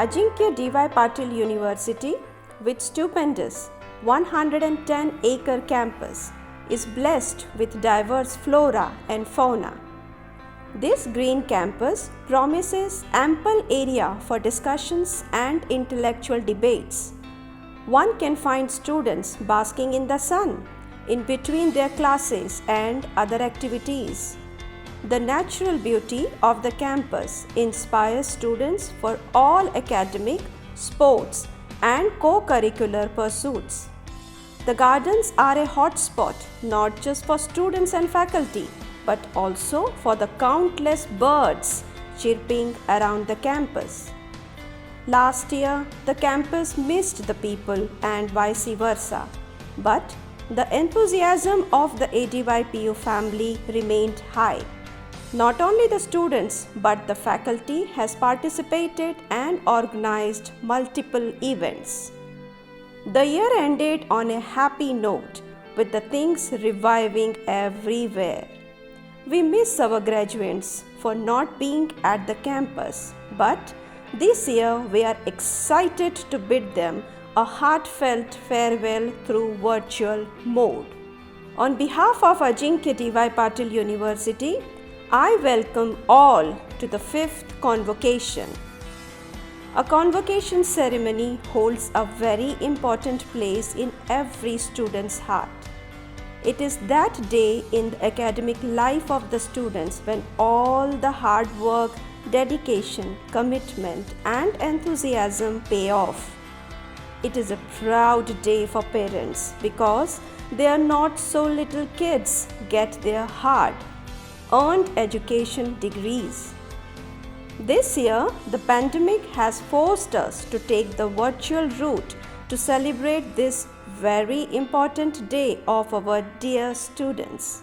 Ajinkya D.Y. Patil University, with stupendous 110-acre campus, is blessed with diverse flora and fauna. This green campus promises ample area for discussions and intellectual debates. One can find students basking in the sun in between their classes and other activities. The natural beauty of the campus inspires students for all academic, sports, and co-curricular pursuits. The gardens are a hotspot not just for students and faculty, but also for the countless birds chirping around the campus. Last year, the campus missed the people and vice versa, but the enthusiasm of the ADYPU family remained high. Not only the students but the faculty has participated and organized multiple events. The year ended on a happy note with the things reviving everywhere. We miss our graduates for not being at the campus, but this year we are excited to bid them a heartfelt farewell through virtual mode. On behalf of Ajinkya D.Y. Patil University, I welcome all to the 5th convocation. A convocation ceremony holds a very important place in every student's heart. It is that day in the academic life of the students when all the hard work, dedication, commitment, and enthusiasm pay off. It is a proud day for parents because their not so little kids get their hard-earned education degrees. This year, the pandemic has forced us to take the virtual route to celebrate this very important day of our dear students.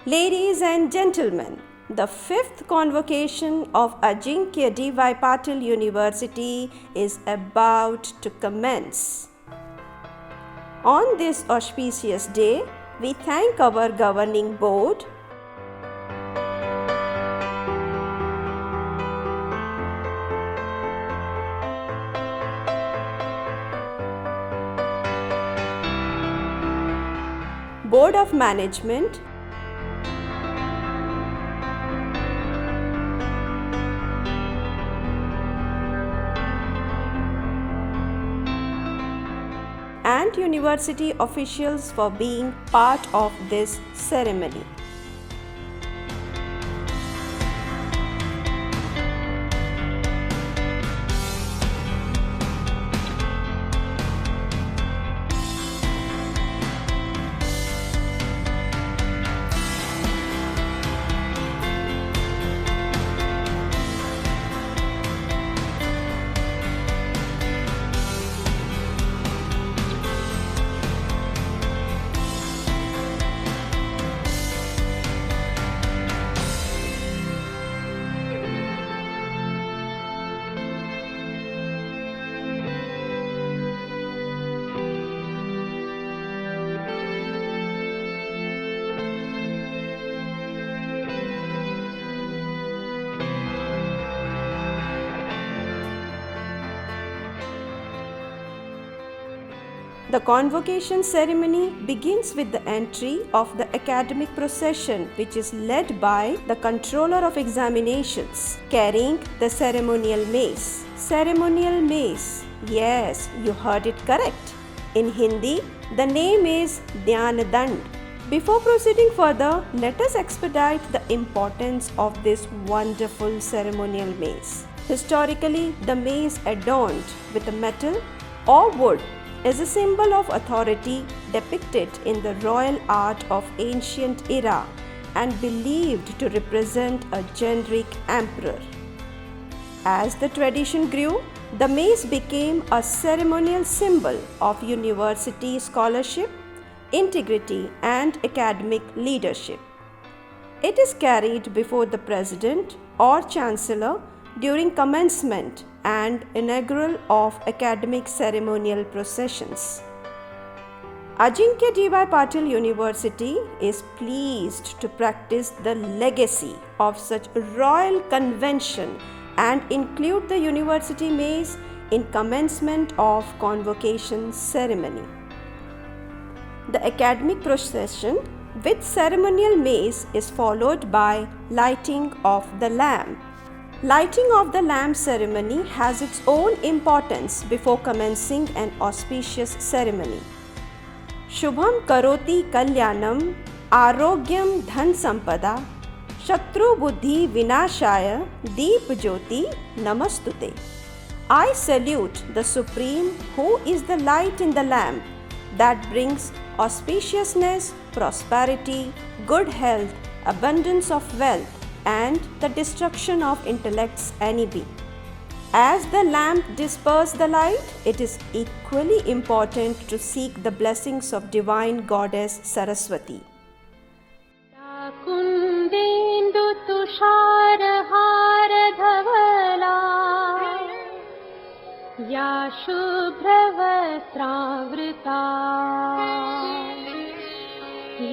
Ladies and gentlemen, the 5th convocation of Ajinkya D.Y. Patil University is about to commence. On this auspicious day, we thank our governing board, Board of Management, and university officials for being part of this ceremony. The convocation ceremony begins with the entry of the academic procession, which is led by the Controller of Examinations carrying the ceremonial mace. Ceremonial mace, yes, you heard it correct. In Hindi, the name is Dhyan Dand. Before proceeding further, let us expedite the importance of this wonderful ceremonial mace. Historically, the mace adorned with a metal or wood is a symbol of authority depicted in the royal art of ancient era and believed to represent a generic emperor. As the tradition grew, the mace became a ceremonial symbol of university scholarship, integrity, and academic leadership. It is carried before the president or chancellor during commencement and inaugural of academic ceremonial processions. Ajinkya D.Y. Patil University is pleased to practice the legacy of such royal convention and include the university maize in commencement of convocation ceremony. The academic procession with ceremonial maize is followed by lighting of the lamp. Lighting of the lamp ceremony has its own importance before commencing an auspicious ceremony. Shubham karoti kalyanam arogyam dhan sampada shatru buddhi vinashaya deep jyoti namastute. I salute the Supreme who is the light in the lamp that brings auspiciousness, prosperity, good health, abundance of wealth, and the destruction of intellect's enemy. As the lamp disperses the light, it is equally important to seek the blessings of Divine Goddess Saraswati. कुन्देन्दु तुषारहार धवला या शुभ्रवस्त्रावृता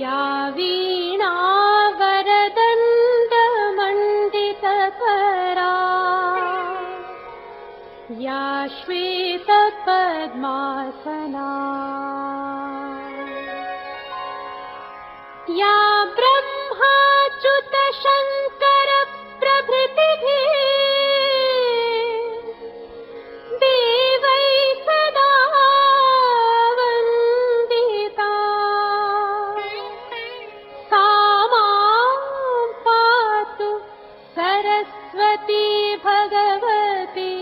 या वीणा वरदण्डमण्डितकरा या श्वेतपद्मासना या ब्रह्माच्युत शङ्कर प्रभृतिभिः देवैः सदा वन्दिता सा मां पातु Saraswati Bhagwati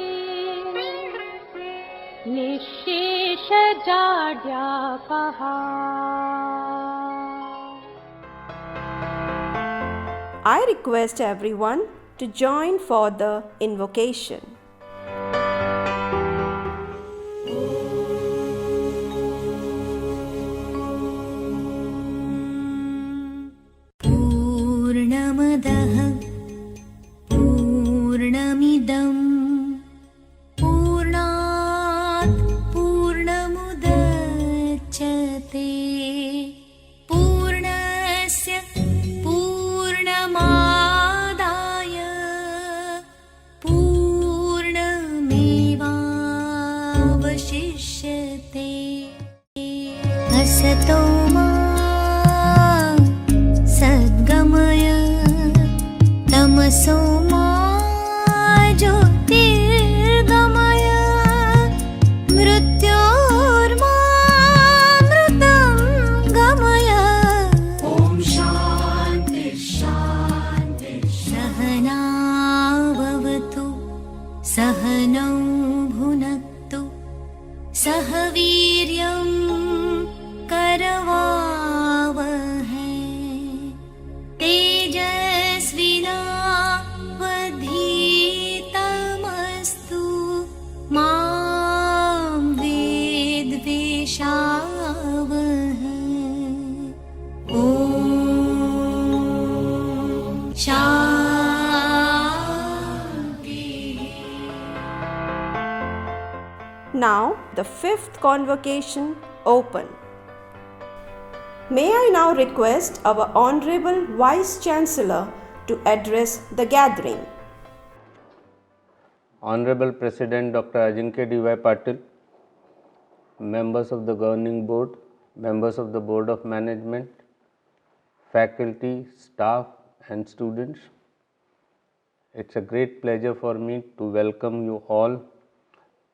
निःशेषजाड्यापहा. I request everyone to join for the invocation. पूर्णमदः पूर्णमिदं पूर्णात् पूर्णमुदच्यते पूर्णस्य पूर्णमादाय पूर्णमेवावशिष्यते. असतो मा सद्गमय तमसो मा ज्योतिर्गमय मृत्योर्मामृतं गमय. ॐ शान्ति शान्ति. सहना भवतु सहनौ भुनक्तु सह वीर्यं करवावहै तेजस्विनावधीतमस्तु मा विद्विषावहै. ॐ शान्ति. Now the fifth convocation open. May I now request our Honorable Vice Chancellor to address the gathering. Honorable President Dr. Ajinkya D.Y. Patil, members of the Governing Board, members of the Board of Management, faculty, staff and students, it's a great pleasure for me to welcome you all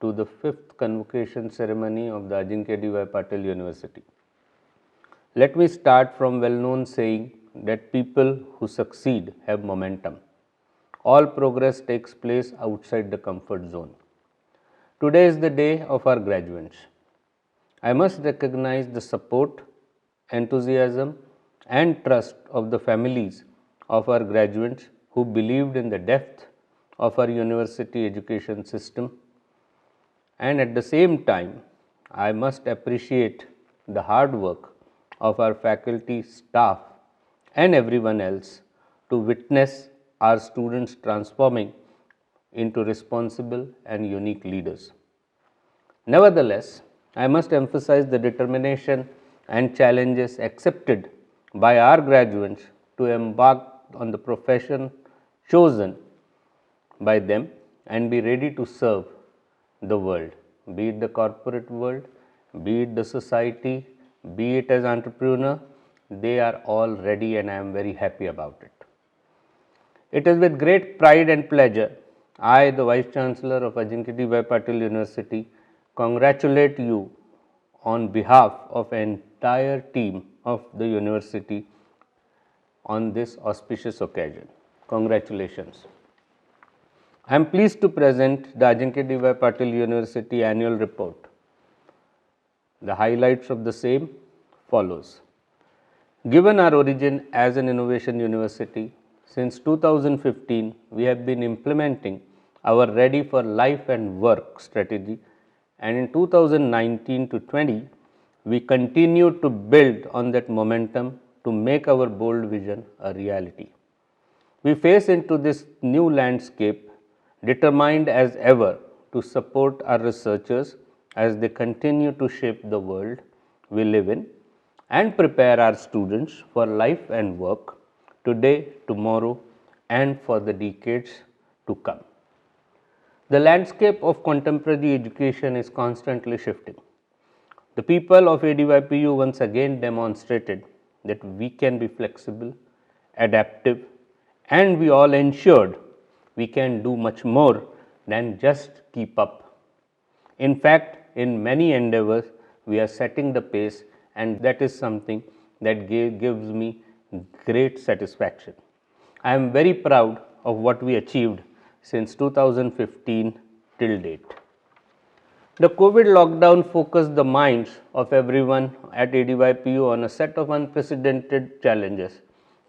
to the fifth convocation ceremony of the Ajinkya D.Y. Patil University. Let me start from well-known saying that people who succeed have momentum. All progress takes place outside the comfort zone. Today is the day of our graduates. I must recognize the support, enthusiasm and trust of the families of our graduates who believed in the depth of our university education system, and at the same time I must appreciate the hard work of our faculty, staff and everyone else to witness our students transforming into responsible and unique leaders. Nevertheless, I must emphasize the determination and challenges accepted by our graduates to embark on the profession chosen by them and be ready to serve the world, be it the corporate world, be it the society, be it as entrepreneur. They are all ready, and I am very happy about it. It is with great pride and pleasure I, the Vice Chancellor of Ajinkya D.Y. Patil University, congratulate you on behalf of an entire team of the university on this auspicious occasion. Congratulations. I am pleased to present the Ajinkya D.Y. Patil University Annual Report. The highlights of the same follows. Given our origin as an innovation university, since 2015 we have been implementing our Ready for Life and Work strategy, and in 2019 to 20 we continue to build on that momentum to make our bold vision a reality. We face into this new landscape determined as ever to support our researchers as they continue to shape the world we live in and prepare our students for life and work today, tomorrow, and for the decades to come. The landscape of contemporary education is constantly shifting. The people of ADYPU once again demonstrated that we can be flexible, adaptive, and we all ensured we can do much more than just keep up. In fact, in many endeavors, we are setting the pace, and that is something that gives me great satisfaction. I am very proud of what we achieved since 2015 till date. The COVID lockdown focused the minds of everyone at ADYPU on a set of unprecedented challenges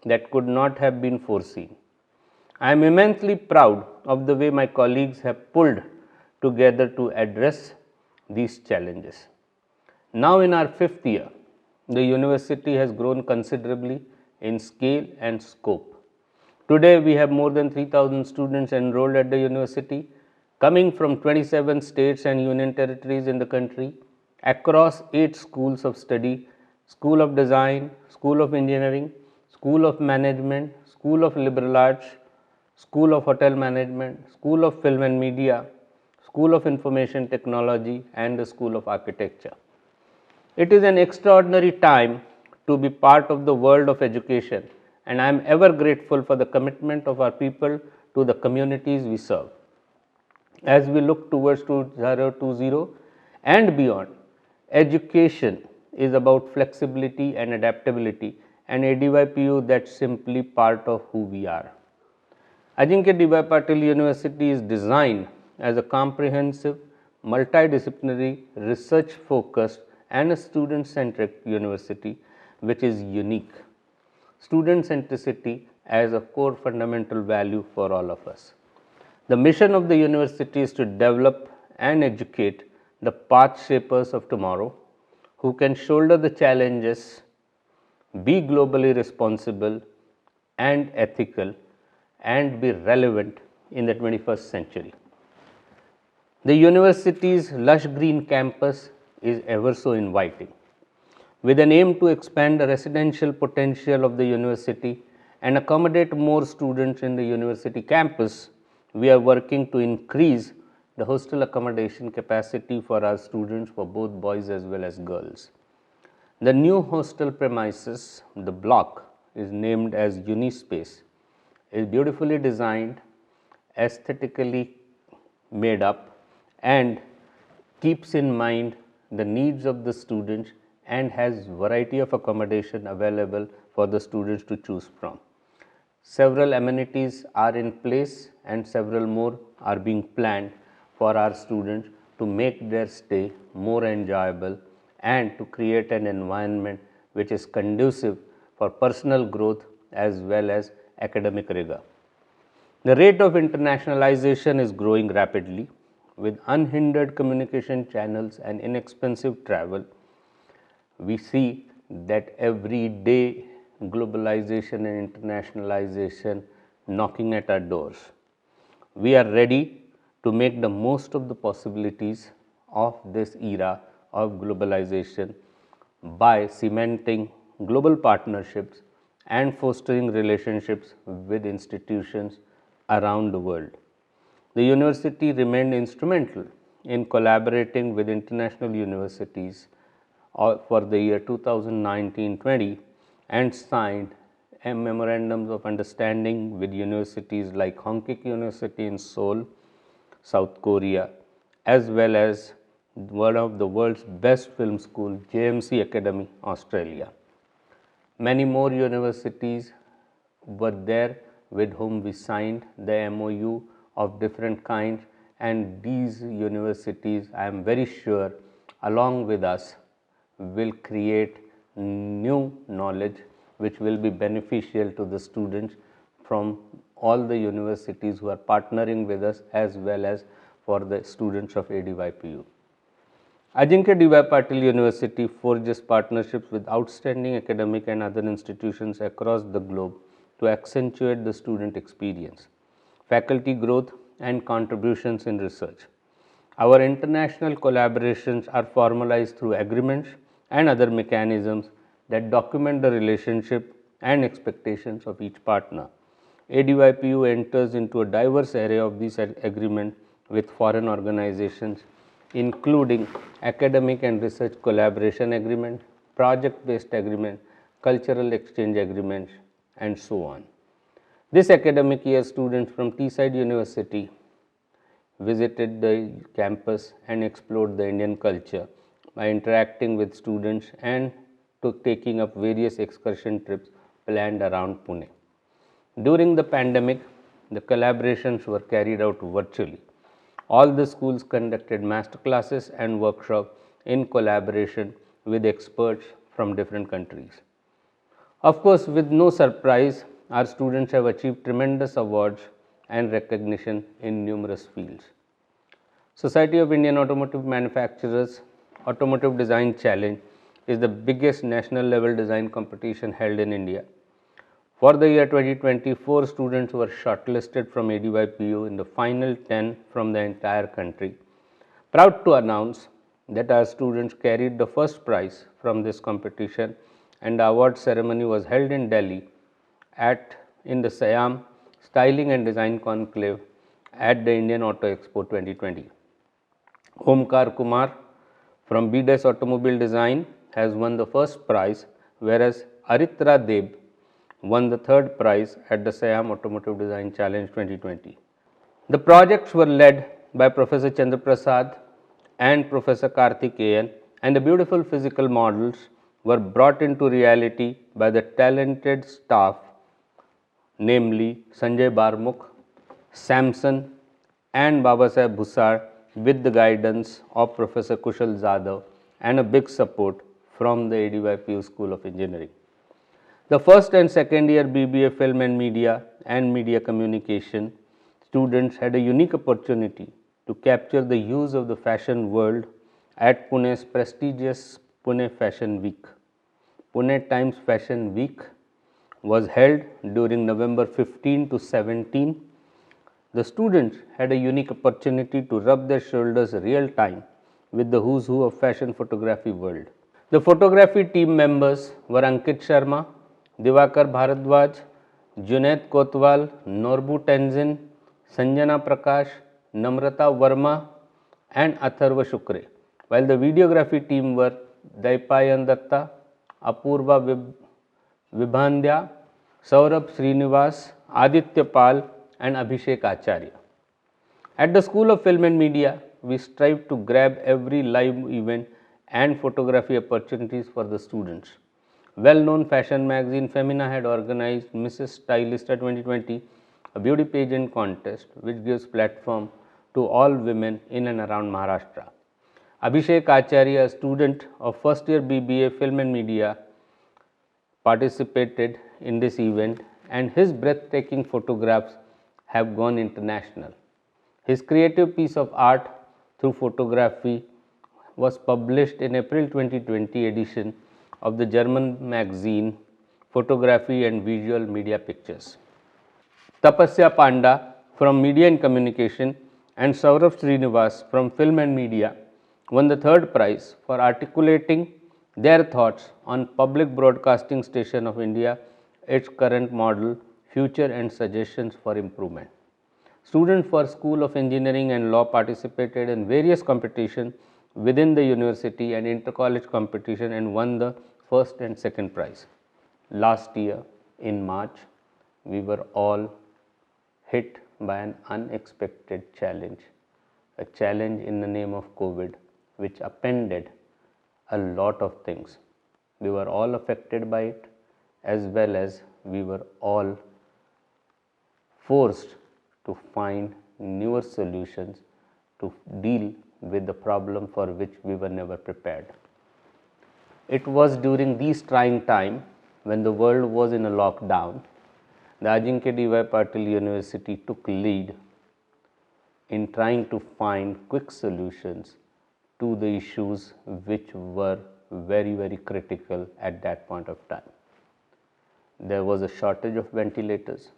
that could not have been foreseen. I am immensely proud of the way my colleagues have pulled together to address these challenges. Now in our 5th year, the university has grown considerably in scale and scope. Today we have more than 3,000 students enrolled at the university, coming from 27 states and union territories in the country, across 8 schools of study: School of Design, School of Engineering, School of Management, School of Liberal Arts, School of Hotel Management, School of Film and Media, School of Information Technology, and the School of Architecture. It is an extraordinary time to be part of the world of education, and I am ever grateful for the commitment of our people to the communities we serve. As we look towards 2020 and beyond, education is about flexibility and adaptability, and ADYPU, that's simply part of who we are. Ajinkya D.Y. Patil University is designed as a comprehensive, multidisciplinary, research-focused and a student-centric university which is unique. Student centricity as a core fundamental value for all of us. The mission of the university is to develop and educate the path shapers of tomorrow who can shoulder the challenges, be globally responsible and ethical, and be relevant in the 21st century. The university's lush green campus is ever so inviting. With an aim to expand the residential potential of the university and accommodate more students in the university campus, we are working to increase the hostel accommodation capacity for our students, for both boys as well as girls. The new hostel premises, the block, is named as Unispace. It is beautifully designed, aesthetically made up, and keeps in mind the needs of the students and has variety of accommodation available for the students to choose from. Several amenities are in place and several more are being planned for our students to make their stay more enjoyable and to create an environment which is conducive for personal growth as well as academic rigor. The rate of internationalization is growing rapidly. With unhindered communication channels and inexpensive travel, we see that every day globalization and internationalization knocking at our doors. We are ready to make the most of the possibilities of this era of globalization by cementing global partnerships and fostering relationships with institutions around the world. The university remained instrumental in collaborating with international universities for the year 2019-20 and signed memorandums of understanding with universities like Hongik University in Seoul, South Korea, as well as one of the world's best film school, JMC Academy, Australia. Many more universities were there with whom we signed the MOU of different kinds, and these universities, I am very sure, along with us, will create new knowledge which will be beneficial to the students from all the universities who are partnering with us, as well as for the students of ADYPU. Ajinkya D.Y. Patil University forges partnerships with outstanding academic and other institutions across the globe to accentuate the student experience, faculty growth, and contributions in research. Our international collaborations are formalized through agreements and other mechanisms that document the relationship and expectations of each partner. ADYPU enters into a diverse array of these agreements with foreign organizations, including academic and research collaboration agreement, project-based agreement, cultural exchange agreements, and so on. This academic year, students from Teesside University visited the campus and explored the Indian culture by interacting with students and taking up various excursion trips planned around Pune. During the pandemic, the collaborations were carried out virtually. All the schools conducted master classes and workshops in collaboration with experts from different countries. Of course, with no surprise, our students have achieved tremendous awards and recognition in numerous fields. Society of Indian Automotive Manufacturers Automotive Design Challenge is the biggest national level design competition held in India. For the year 2020, 4 students were shortlisted from ADYPU in the final 10 from the entire country. Proud to announce that our students carried the first prize from this competition, and the award ceremony was held in Delhi in the SIAM Styling and Design Conclave at the Indian Auto Expo 2020. Omkar Kumar from BDES Automobile Design has won the first prize, whereas Aritra Deb won the third prize at the SIAM Automotive Design Challenge 2020. The projects were led by Professor Chandra Prasad and Professor Karthikeyan, and the beautiful physical models were brought into reality by the talented staff, namely Sanjay Barmukh, Samson, and Babasaheb Bhusar, with the guidance of Professor Kushal Jadhav and a big support from the ADYPU School of Engineering. The first and second year BBA Film and Media Communication students had a unique opportunity to capture the hues of the fashion world at Pune's prestigious Pune Fashion Week. Pune Times Fashion Week was held during November 15 to 17. The students had a unique opportunity to rub their shoulders real time with the who's who of fashion photography world. The photography team members were Ankit Sharma, Divakar Bharadwaj, Junaid Kotwal, Norbu Tenzin, Sanjana Prakash, Namrata Verma, and Atharva Shukre, while the videography team were Daipayan Datta, Apurva Vibhandya, Saurabh Srinivas, Aditya Pal, and Abhishek Acharya. At the School of Film and Media, we strive to grab every live event and photography opportunities for the students. Well-known fashion magazine Femina had organized Mrs. Stylista 2020, a beauty pageant contest which gives platform to all women in and around Maharashtra. Abhishek Acharya, a student of first year BBA Film and Media, participated in this event, and his breathtaking photographs have gone international. His creative piece of art through photography was published in April 2020 edition of the German magazine Photography and Visual Media Pictures. Tapasya Panda from Media and Communication and Saurabh Srinivas from Film and Media won the third prize for articulating their thoughts on Public Broadcasting Station of India, its current model, future and suggestions for improvement. Students for School of Engineering and Law participated in various competitions within the university and inter-college competition and won the first and second prize. Last year in March, we were all hit by an unexpected challenge, a challenge in the name of COVID, which upended a lot of things. We were all affected by it, as well as we were all forced to find newer solutions to deal with the problem for which we were never prepared. It was during these trying times when the world was in a lockdown, the Ajinkya D.Y. Patil University took lead in trying to find quick solutions to the issues which were very critical at that point of time. There was a shortage of ventilators,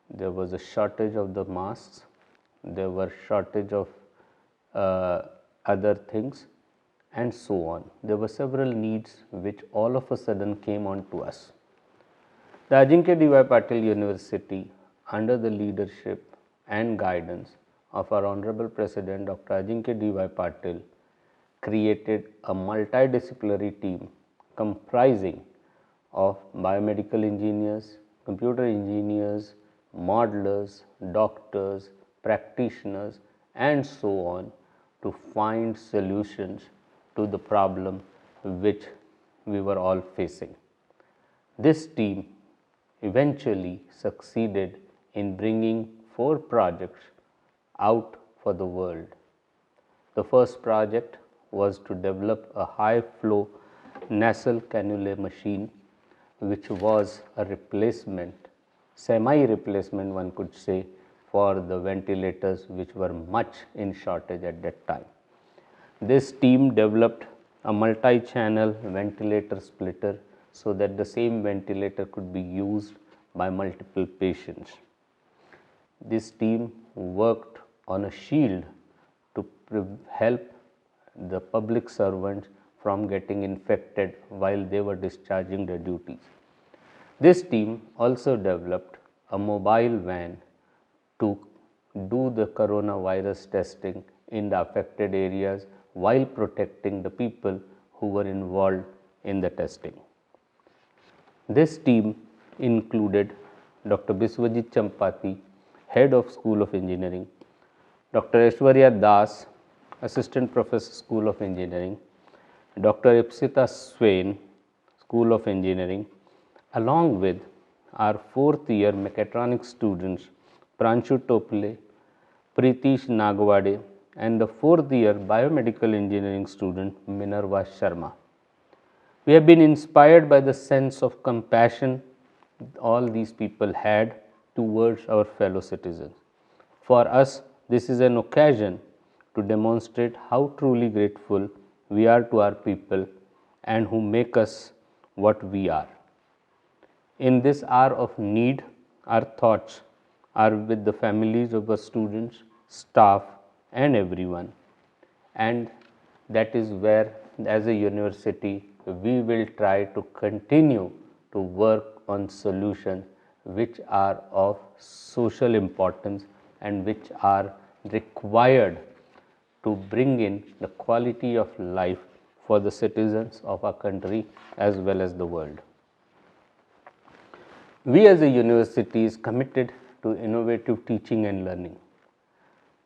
there was a shortage of the masks, there were shortage of other things, and so on. There were several needs which all of a sudden came on to us. The Ajinkya D.Y. Patil University, under the leadership and guidance of our Honorable President Dr. Ajinkya D.Y. Patil, created a multidisciplinary team comprising of biomedical engineers, computer engineers, modelers, doctors, practitioners, and so on, to find solutions to the problem which we were all facing. This team eventually succeeded in bringing 4 projects out for the world. The first project was to develop a high flow nasal cannula machine, which was a replacement, semi-replacement one could say, for the ventilators which were much in shortage at that time. This team developed a multi-channel ventilator splitter so that the same ventilator could be used by multiple patients. This team worked on a shield to help the public servants from getting infected while they were discharging their duties. This team also developed a mobile van to do the coronavirus testing in the affected areas while protecting the people who were involved in the testing. This team included Dr. Biswajit Champati, Head of School of Engineering, Dr. Aishwarya Das, Assistant Professor, School of Engineering, Dr. Ipsita Swain, School of Engineering, along with our 4th year mechatronics students Pranshu Topale, Pritish Nagwade, and the 4th year biomedical engineering student Minerva Sharma. We have been inspired by the sense of compassion all these people had towards our fellow citizens. For us, this is an occasion to demonstrate how truly grateful we are to our people and who make us what we are. In this hour of need, our thoughts are with the families of our students, staff, and everyone. And that is where, as a university, we will try to continue to work on solutions which are of social importance and which are required to bring in the quality of life for the citizens of our country as well as the world. We as a university is committed to innovative teaching and learning.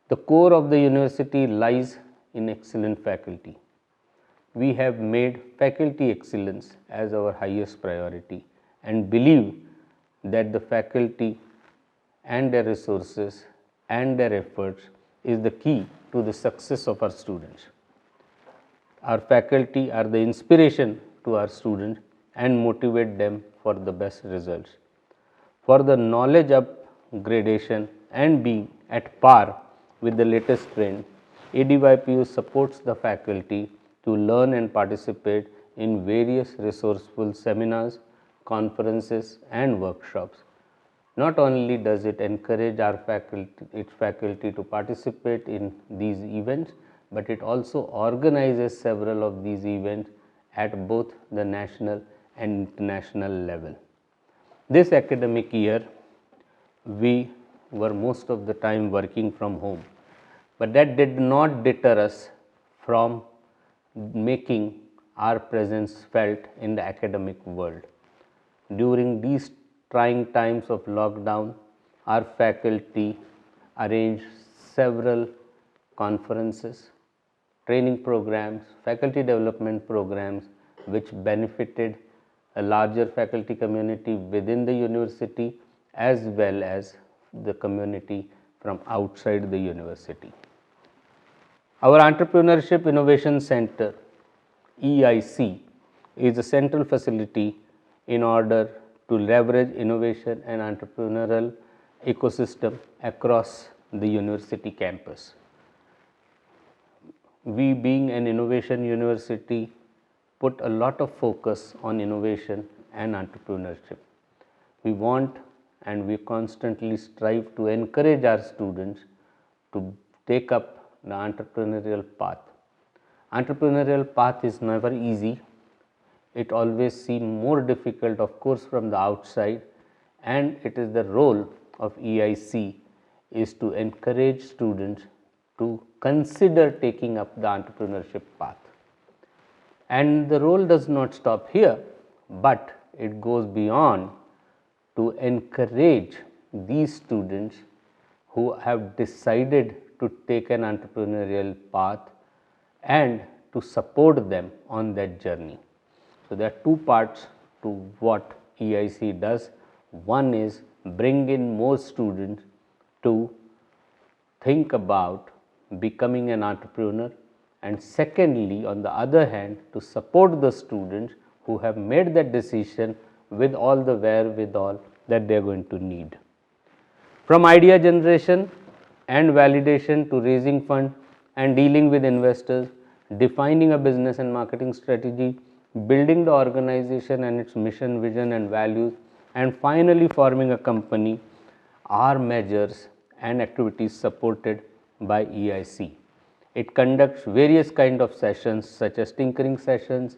The core of the university lies in excellent faculty. We have made faculty excellence as our highest priority and believe that the faculty and their resources and their efforts is the key to the success of our students. Our faculty are the inspiration to our students and motivate them for the best results. For the knowledge upgradation and being at par with the latest trend, ADYPU supports the faculty to learn and participate in various resourceful seminars, conferences, and workshops. Not only does it encourage its faculty to participate in these events, but it also organizes several of these events at both the national and international level. This academic year, we were most of the time working from home, but that did not deter us from making our presence felt in the academic world. During these trying times of lockdown, our faculty arranged several conferences, training programs, faculty development programs, which benefited a larger faculty community within the university as well as the community from outside the university. Our Entrepreneurship Innovation Center, EIC, is a central facility in order to leverage innovation and entrepreneurial ecosystem across the university campus. We, being an innovation university, put a lot of focus on innovation and entrepreneurship. We want and we constantly strive to encourage our students to take up the entrepreneurial path. Entrepreneurial path is never easy. It always seems more difficult, of course, from the outside, and it is the role of EIC is to encourage students to consider taking up the entrepreneurship path. And the role does not stop here, but it goes beyond to encourage these students who have decided to take an entrepreneurial path and to support them on that journey. So, there are two parts to what EIC does. One is bring in more students to think about becoming an entrepreneur, and secondly, on the other hand, to support the students who have made that decision with all the wherewithal that they are going to need. From idea generation and validation to raising fund and dealing with investors, defining a business and marketing strategy, building the organization and its mission, vision and values, and finally forming a company are measures and activities supported by EIC. It conducts various kind of sessions such as tinkering sessions,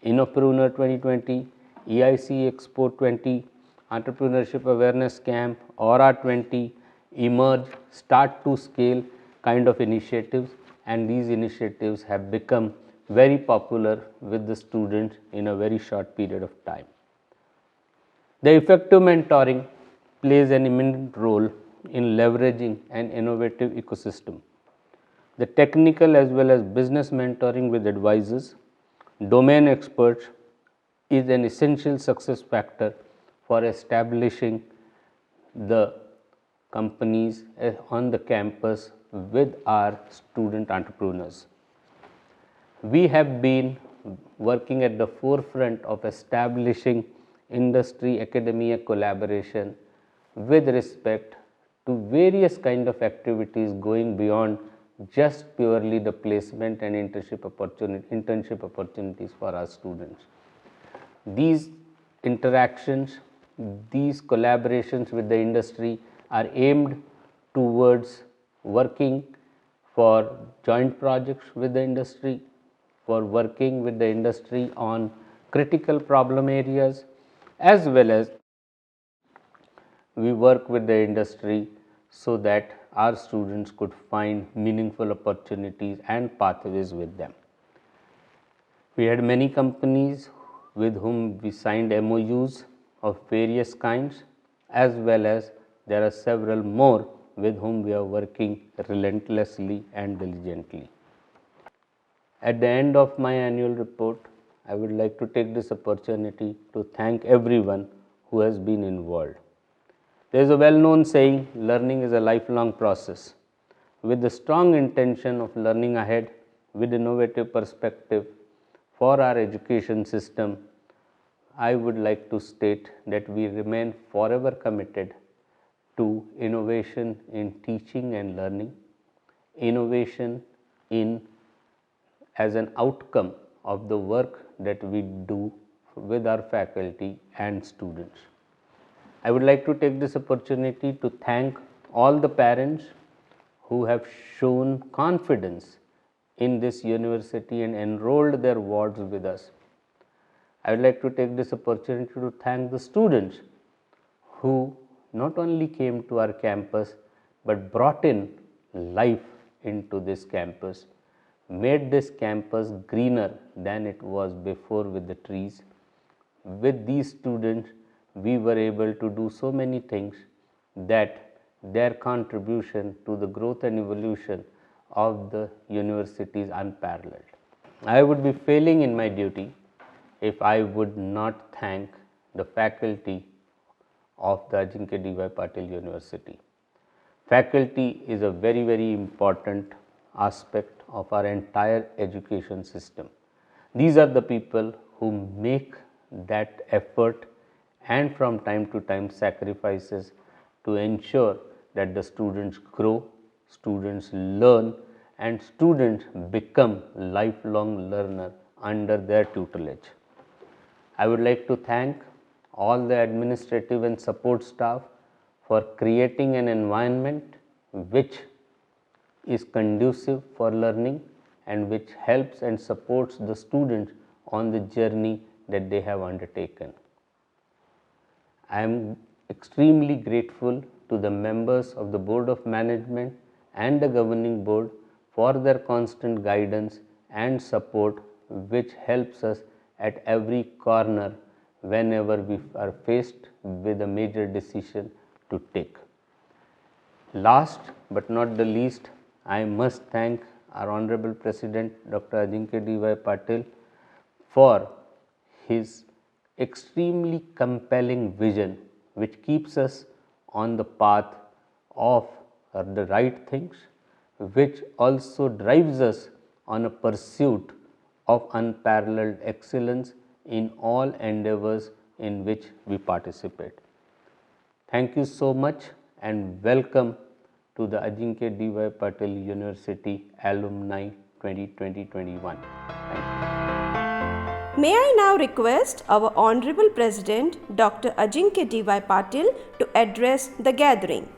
Innopreneur 2020, EIC Expo 20, Entrepreneurship Awareness Camp, Aura 20, Emerge, Start to Scale kind of initiatives, and these initiatives have become very popular with the students in a very short period of time. The effective mentoring plays an eminent role in leveraging an innovative ecosystem. The technical as well as business mentoring with advisors, domain experts is an essential success factor for establishing the companies on the campus with our student entrepreneurs. We have been working at the forefront of establishing industry academia collaboration with respect to various kind of activities going beyond just purely the placement and internship opportunities for our students. These interactions, these collaborations with the industry are aimed towards working for joint projects with the industry, for working with the industry on critical problem areas, as well as we work with the industry so that our students could find meaningful opportunities and pathways with them. We had many companies with whom we signed MOUs of various kinds, as well as there are several more with whom we are working relentlessly and diligently. At the end of my annual report, I would like to take this opportunity to thank everyone who has been involved. There is a well-known saying, learning is a lifelong process. With the strong intention of learning ahead with innovative perspective for our education system, I would like to state that we remain forever committed to innovation in teaching and learning, innovation in as an outcome of the work that we do with our faculty and students. I would like to take this opportunity to thank all the parents who have shown confidence in this university and enrolled their wards with us. I would like to take this opportunity to thank the students who not only came to our campus but brought in life into this campus, made this campus greener than it was before with the trees. With these students, we were able to do so many things that their contribution to the growth and evolution of the university is unparalleled. I would be failing in my duty if I would not thank the faculty of the Ajinkya D.Y. Patil University. Faculty is a very, very important aspect of our entire education system. These are the people who make that effort and from time to time sacrifices to ensure that the students grow, students learn, and students become lifelong learner under their tutelage. I would like to thank all the administrative and support staff for creating an environment which is conducive for learning and which helps and supports the students on the journey that they have undertaken. I am extremely grateful to the members of the Board of Management and the Governing Board for their constant guidance and support, which helps us at every corner whenever we are faced with a major decision to take. Last but not the least, I must thank our Honorable President Dr. Ajinkya D.Y. Patil for his extremely compelling vision, which keeps us on the path of the right things, which also drives us on a pursuit of unparalleled excellence in all endeavors in which we participate. Thank you so much and welcome to the Ajinkya D.Y. Patil University Alumni 2020-21. Thank you. May I now request our Honorable President Dr. Ajinkya D.Y. Patil to address the gathering.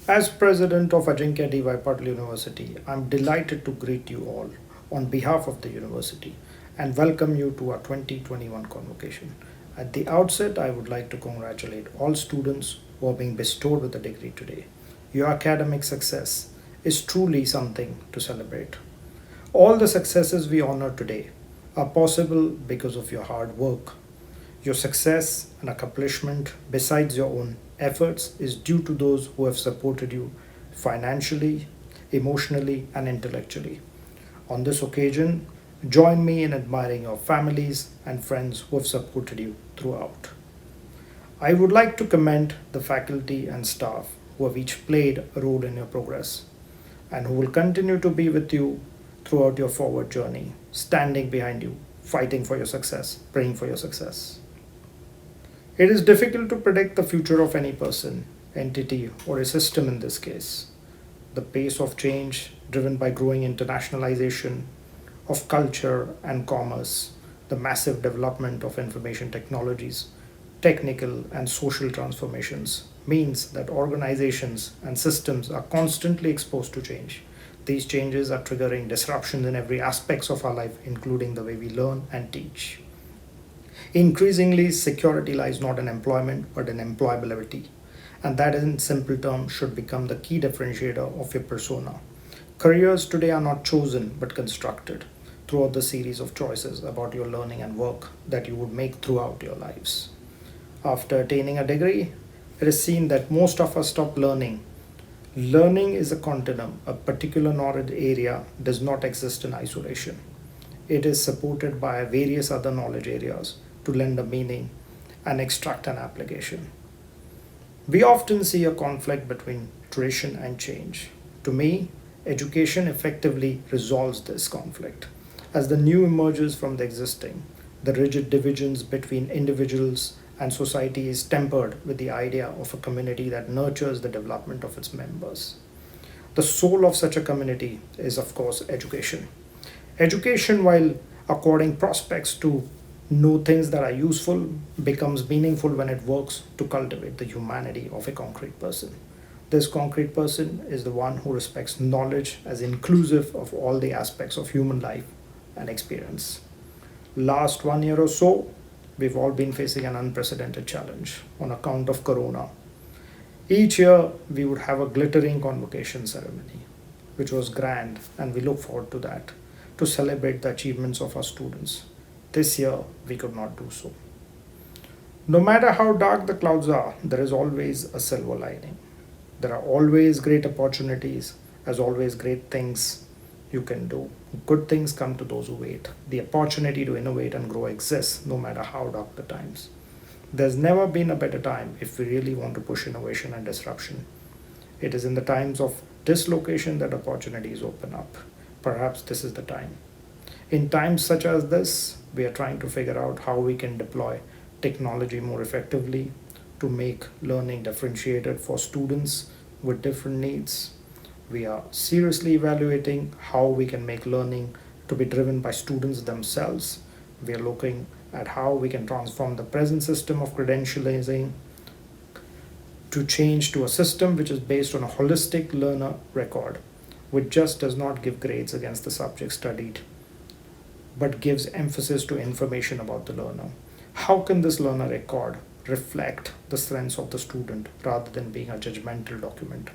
As President of Ajinkya D.Y. Patil University, I am delighted to greet you all on behalf of the university and welcome you to our 2021 convocation. At the outset, I would like to congratulate all students who are being bestowed with a degree today. Your academic success is truly something to celebrate. All the successes we honor today are possible because of your hard work. Your success and accomplishment, besides your own efforts, is due to those who have supported you financially, emotionally, and intellectually. On this occasion, join me in admiring your families and friends who have supported you throughout. I would like to commend the faculty and staff who have each played a role in your progress and who will continue to be with you throughout your forward journey, standing behind you, fighting for your success, praying for your success. It is difficult to predict the future of any person, entity, or a system in this case. The pace of change, driven by growing internationalization of culture and commerce, the massive development of information technologies, technical and social transformations, means that organizations and systems are constantly exposed to change. These changes are triggering disruptions in every aspect of our life, including the way we learn and teach. Increasingly, security lies not in employment but in employability, and that in simple terms should become the key differentiator of your persona. Careers today are not chosen but constructed throughout the series of choices about your learning and work that you would make throughout your lives. After attaining a degree, it is seen that most of us stop learning. Learning is a continuum. A particular knowledge area does not exist in isolation. It is supported by various other knowledge areas to lend a meaning and extract an application. We often see a conflict between tradition and change. To me, education effectively resolves this conflict. As the new emerges from the existing, the rigid divisions between individuals and society is tempered with the idea of a community that nurtures the development of its members. The soul of such a community is, of course, education. Education, while according prospects to know things that are useful, becomes meaningful when it works to cultivate the humanity of a concrete person. This concrete person is the one who respects knowledge as inclusive of all the aspects of human life and experience. Last 1 year or so, we've all been facing an unprecedented challenge on account of Corona. Each year, we would have a glittering convocation ceremony, which was grand, and we look forward to that to celebrate the achievements of our students. This year, we could not do so. No matter how dark the clouds are, there is always a silver lining. There are always great opportunities, as always, great things you can do. Good things come to those who wait. The opportunity to innovate and grow exists no matter how dark the times. There's never been a better time if we really want to push innovation and disruption. It is in the times of dislocation that opportunities open up. Perhaps this is the time. In times such as this, we are trying to figure out how we can deploy technology more effectively to make learning differentiated for students with different needs. We are seriously evaluating how we can make learning to be driven by students themselves. We are looking at how we can transform the present system of credentialing to change to a system which is based on a holistic learner record, which just does not give grades against the subject studied, but gives emphasis to information about the learner. How can this learner record reflect the strengths of the student rather than being a judgmental document?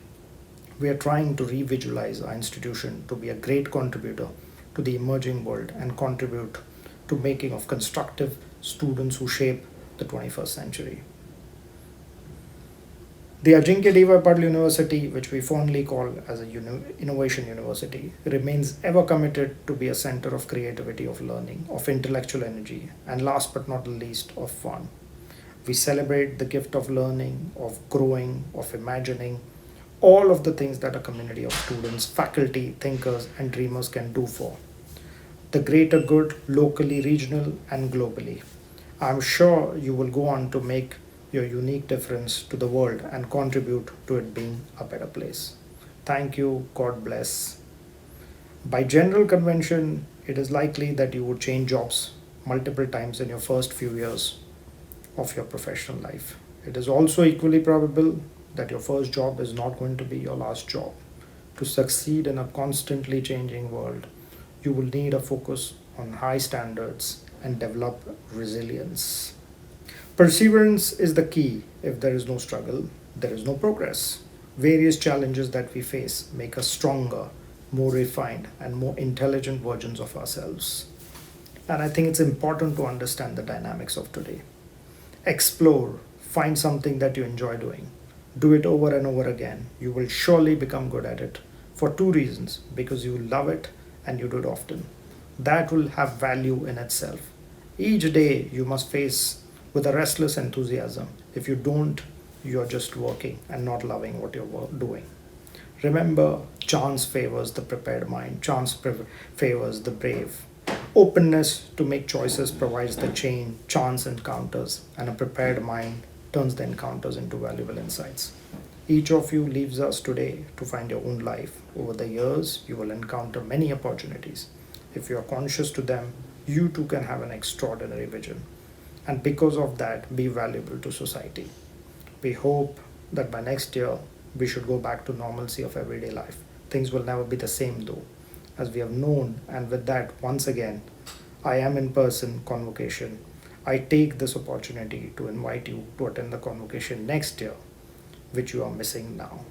We are trying to revisualize our institution to be a great contributor to the emerging world and contribute to making of constructive students who shape the 21st century. The Ajinkya D.Y. Patil University, which we fondly call as a innovation university, remains ever committed to be a center of creativity, of learning, of intellectual energy, and last but not least, of fun. We celebrate the gift of learning, of growing, of imagining, all of the things that a community of students, faculty, thinkers, and dreamers can do for the greater good locally, regional, and globally. I'm sure you will go on to make your unique difference to the world and contribute to it being a better place. Thank you. God bless. By general convention, it is likely that you would change jobs multiple times in your first few years of your professional life. It is also equally probable that your first job is not going to be your last job. To succeed in a constantly changing world, you will need a focus on high standards and develop resilience. Perseverance is the key. If there is no struggle, there is no progress. Various challenges that we face make us stronger, more refined, and more intelligent versions of ourselves. And I think it's important to understand the dynamics of today. Explore, find something that you enjoy doing. Do it over and over again. You will surely become good at it for two reasons: because you love it and you do it often. That will have value in itself. Each day you must face with a restless enthusiasm. If you don't, you're just working and not loving what you're doing. Remember, chance favors the prepared mind, chance favors the brave. Openness to make choices provides the chain, chance encounters, and a prepared mind turns the encounters into valuable insights. Each of you leaves us today to find your own life. Over the years, you will encounter many opportunities. If you are conscious to them, you too can have an extraordinary vision, and because of that, be valuable to society. We hope that by next year, we should go back to normalcy of everyday life. Things will never be the same though, as we have known, and with that, once again, I am in person convocation. I take this opportunity to invite you to attend the convocation next year, which you are missing now.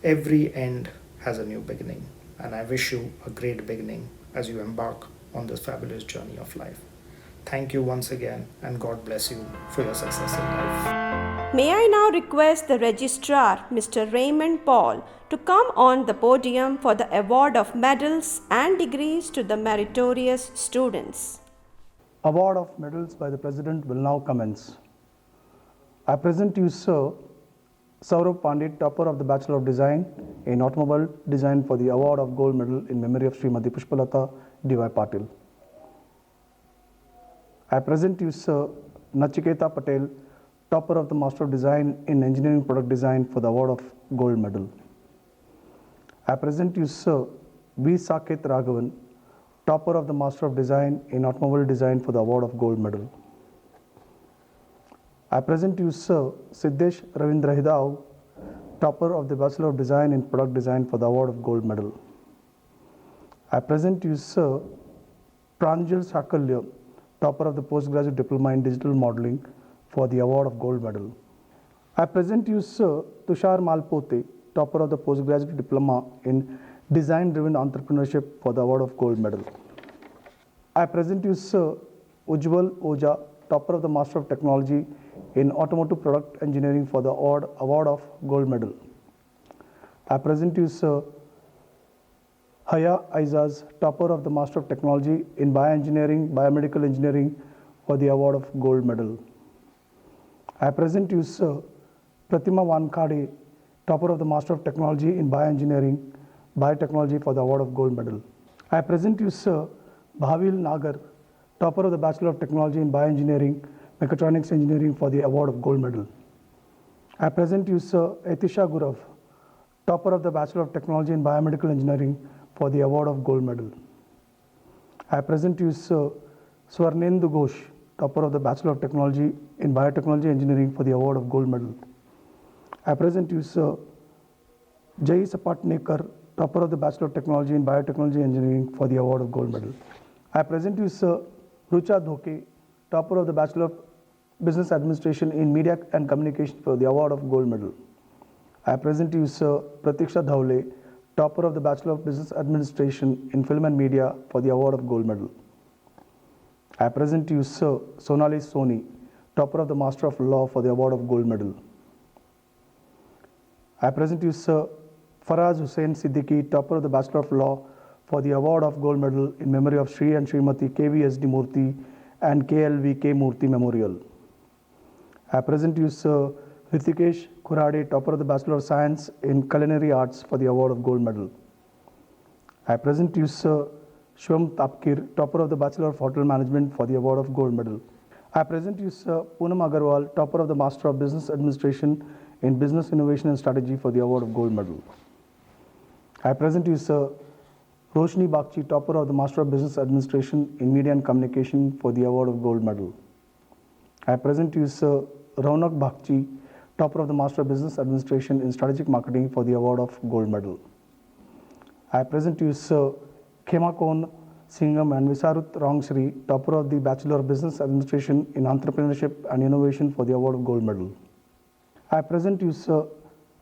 Every end has a new beginning, and I wish you a great beginning as you embark on this fabulous journey of life. Thank you once again, and God bless you for your success in life. May I now request the Registrar, Mr. Raymond Paul, to come on the podium for the award of medals and degrees to the meritorious students. Award of medals by the President will now commence. I present to you, Sir Saurabh Pandit, topper of the Bachelor of Design in Automobile Design, for the award of gold medal in memory of Srimati Pushpalata D.Y. Patil. I present to you, Sir Nachiketa Patel, topper of the Master of Design in Engineering Product Design, for the award of gold medal. I present to you, Sir V. Saket Raghavan, topper of the Master of Design in Automobile Design, for the award of gold medal. I present to you, Sir Siddesh Ravindra Hidao, topper of the Bachelor of Design in Product Design, for the award of gold medal. I present to you, Sir Pranjal Sakalya, topper of the Postgraduate Diploma in Digital Modeling, for the award of gold medal. I present you Sir Tushar Malpote, topper of the postgraduate diploma in Design Driven Entrepreneurship for the award of gold medal. I present you Sir Ujjwal Oja, topper of the Master of Technology in Automotive Product Engineering for the award of gold medal. I present you Sir Haya Aizaz, topper of the Master of Technology in Bioengineering, Biomedical Engineering for the award of gold medal. I present you Sir Pratima Wankhade, topper of the Master of Technology in Bioengineering, Biotechnology for the award of gold medal. I present you Sir Bhavil Nagar, topper of the Bachelor of Technology in Bioengineering, Mechatronics Engineering for the award of gold medal. I present you Sir Etisha Gurav, topper of the Bachelor of Technology in Biomedical Engineering for the award of gold medal. I present you Sir Swarnendu Ghosh, topper of the Bachelor of Technology in Biotechnology Engineering for the award of gold medal. I present you Sir Jai Sapatnekar, topper of the Bachelor of Technology in Biotechnology Engineering for the award of gold medal. I present you Sir Rucha Dhoke, topper of the Bachelor of Business Administration in Media and Communication for the award of gold medal. I present you Sir Pratiksha Dhaule, topper of the Bachelor of Business Administration in Film and Media for the award of gold medal. I present you Sir Sonali Soni, topper of the Master of Law for the award of gold medal. I present you Sir Faraz Hussain Siddiqui, topper of the Bachelor of Law for the award of gold medal in memory of Shri and Srimati KVSD Murthy and KLVK Murthy Memorial. I present you Sir Hrithikesh Khurade, topper of the Bachelor of Science in Culinary Arts for the award of gold medal. I present you Sir Shwam Tapkir, topper of the Bachelor of Hotel Management for the award of gold medal. I present you Sir Poonam Agarwal, topper of the Master of Business Administration in Business Innovation and Strategy for the award of gold medal. I present you Sir Roshni Bagchi, topper of the Master of Business Administration in Media and Communication for the award of gold medal. I present you Sir Raunak Bagchi, topper of the Master of Business Administration in Strategic Marketing for the award of gold medal. I present you Sir Khemakon Singham and Visarut Rangshri, topper of the Bachelor of Business Administration in Entrepreneurship and Innovation for the award of gold medal. I present you Sir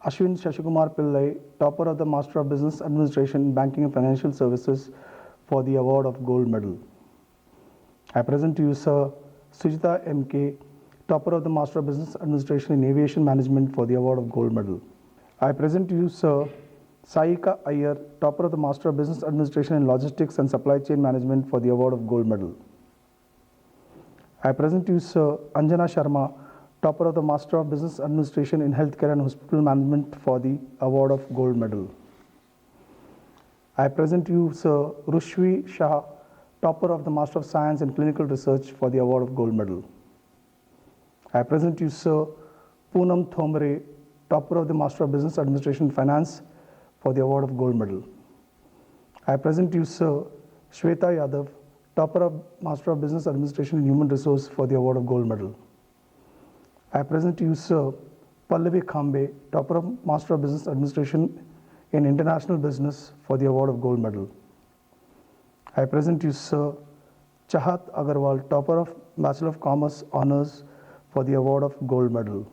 Ashwin Shashikumar Pillai, topper of the Master of Business Administration in Banking and Financial Services for the award of gold medal. I present to you Sir Sujita MK, topper of the Master of Business Administration in Aviation Management for the award of gold medal. I present to you Sir Saika Iyer, topper of the Master of Business Administration in Logistics and Supply Chain Management for the award of gold medal. I present to you Sir Anjana Sharma, topper of the Master of Business Administration in Healthcare and Hospital Management for the award of gold medal. I present to you Sir Rushvi Shah, topper of the Master of Science in Clinical Research for the award of gold medal. I present to you Sir Poonam Thomre, topper of the Master of Business Administration in Finance for the award of gold medal. I present to you Sir Shweta Yadav, topper of Master of Business Administration in Human Resource for the award of gold medal. I present to you Sir Pallavi Khambe, topper of Master of Business Administration in International Business for the award of gold medal. I present to you Sir Chahat Agarwal, topper of Bachelor of Commerce Honours for the award of gold medal.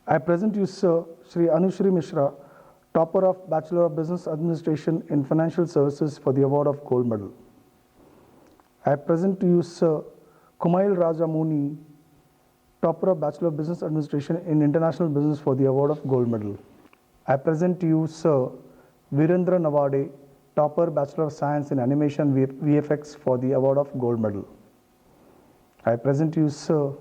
I present to you Sir Shri Anushri Mishra, topper of Bachelor of Business Administration in Financial Services for the award of gold medal. I present to you Sir Kumail Rajamuni, topper of Bachelor of Business Administration in International Business for the award of gold medal. I present to you Sir Virendra Nawade, topper Bachelor of Science in Animation VFX for the award of gold medal. I present to you Sir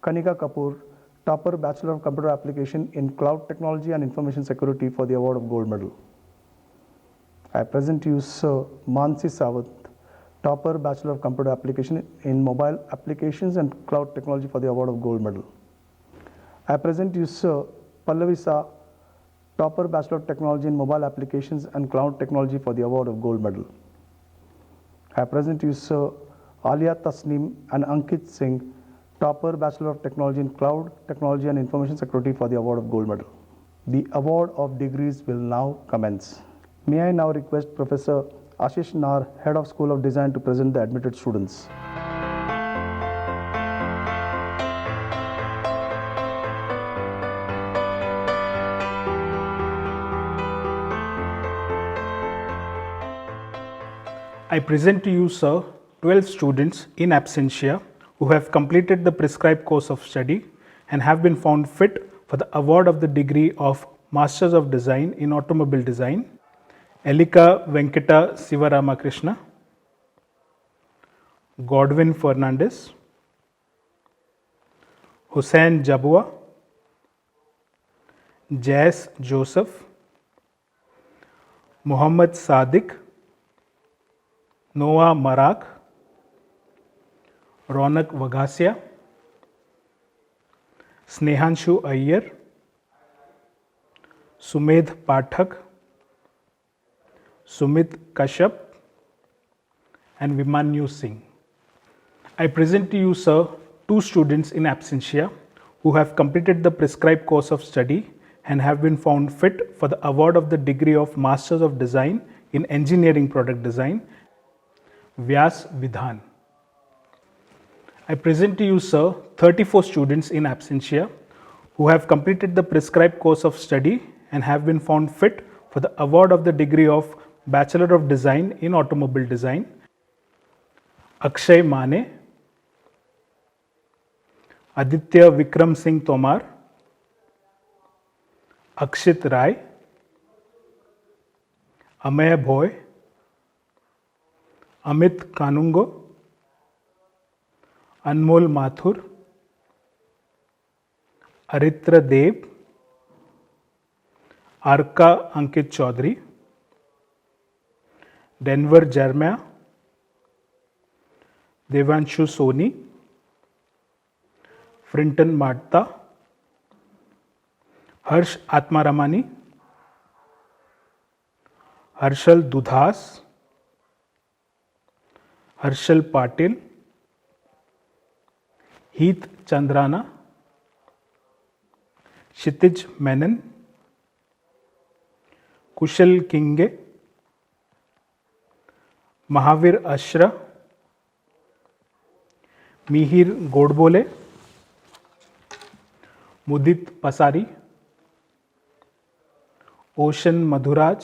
Kanika Kapoor, topper Bachelor of Computer Application in Cloud Technology and Information Security for the award of gold medal. I present to you Sir Mansi Sawant, topper Bachelor of Computer Application in Mobile Applications and Cloud Technology for the award of gold medal. I present to you Sir Pallavi Sa, topper Bachelor of Technology in Mobile Applications and Cloud Technology for the award of gold medal. I present to you Sir Alia Tasneem and Ankit Singh, topper Bachelor of Technology in Cloud Technology and Information Security for the award of gold medal. The award of degrees will now commence. May I now request Professor Ashish Nar, Head of School of Design, to present the admitted students. I present to you, sir, 12 students in absentia who have completed the prescribed course of study and have been found fit for the award of the degree of Masters of Design in Automobile Design. Elika Venkata Sivaramakrishna, Godwin Fernandez, Hussain Jabua, Jais Joseph, Muhammad Sadiq, Noah Marak, Ronak Vagasia, Snehanshu Iyer, Sumedh Pathak, Sumit Kashyap, and Vimanyu Singh. I present to you, sir, 2 students in absentia who have completed the prescribed course of study and have been found fit for the award of the degree of Masters of Design in Engineering Product Design, Vyas Vidhan. I present to you, sir, 34 students in absentia who have completed the prescribed course of study and have been found fit for the award of the degree of Bachelor of Design in Automobile Design, Akshay Mane, Aditya Vikram Singh Tomar, Akshit Rai, Amay Bhoy, Amit Kanungo, Anmol Mathur, Aritra Dev, Arka Ankit Chaudhary, Denver Jermia, Devanshu Soni, Frinton Marta, Harsh Atmaramani, Harshal Dudhas, Harshal Patil, Heath Chandrana, Kshitij Menon, Kushal Kinge, Mahavir Ashra, Mihir Godbole, Mudit Pasari, Ocean Madhuraj,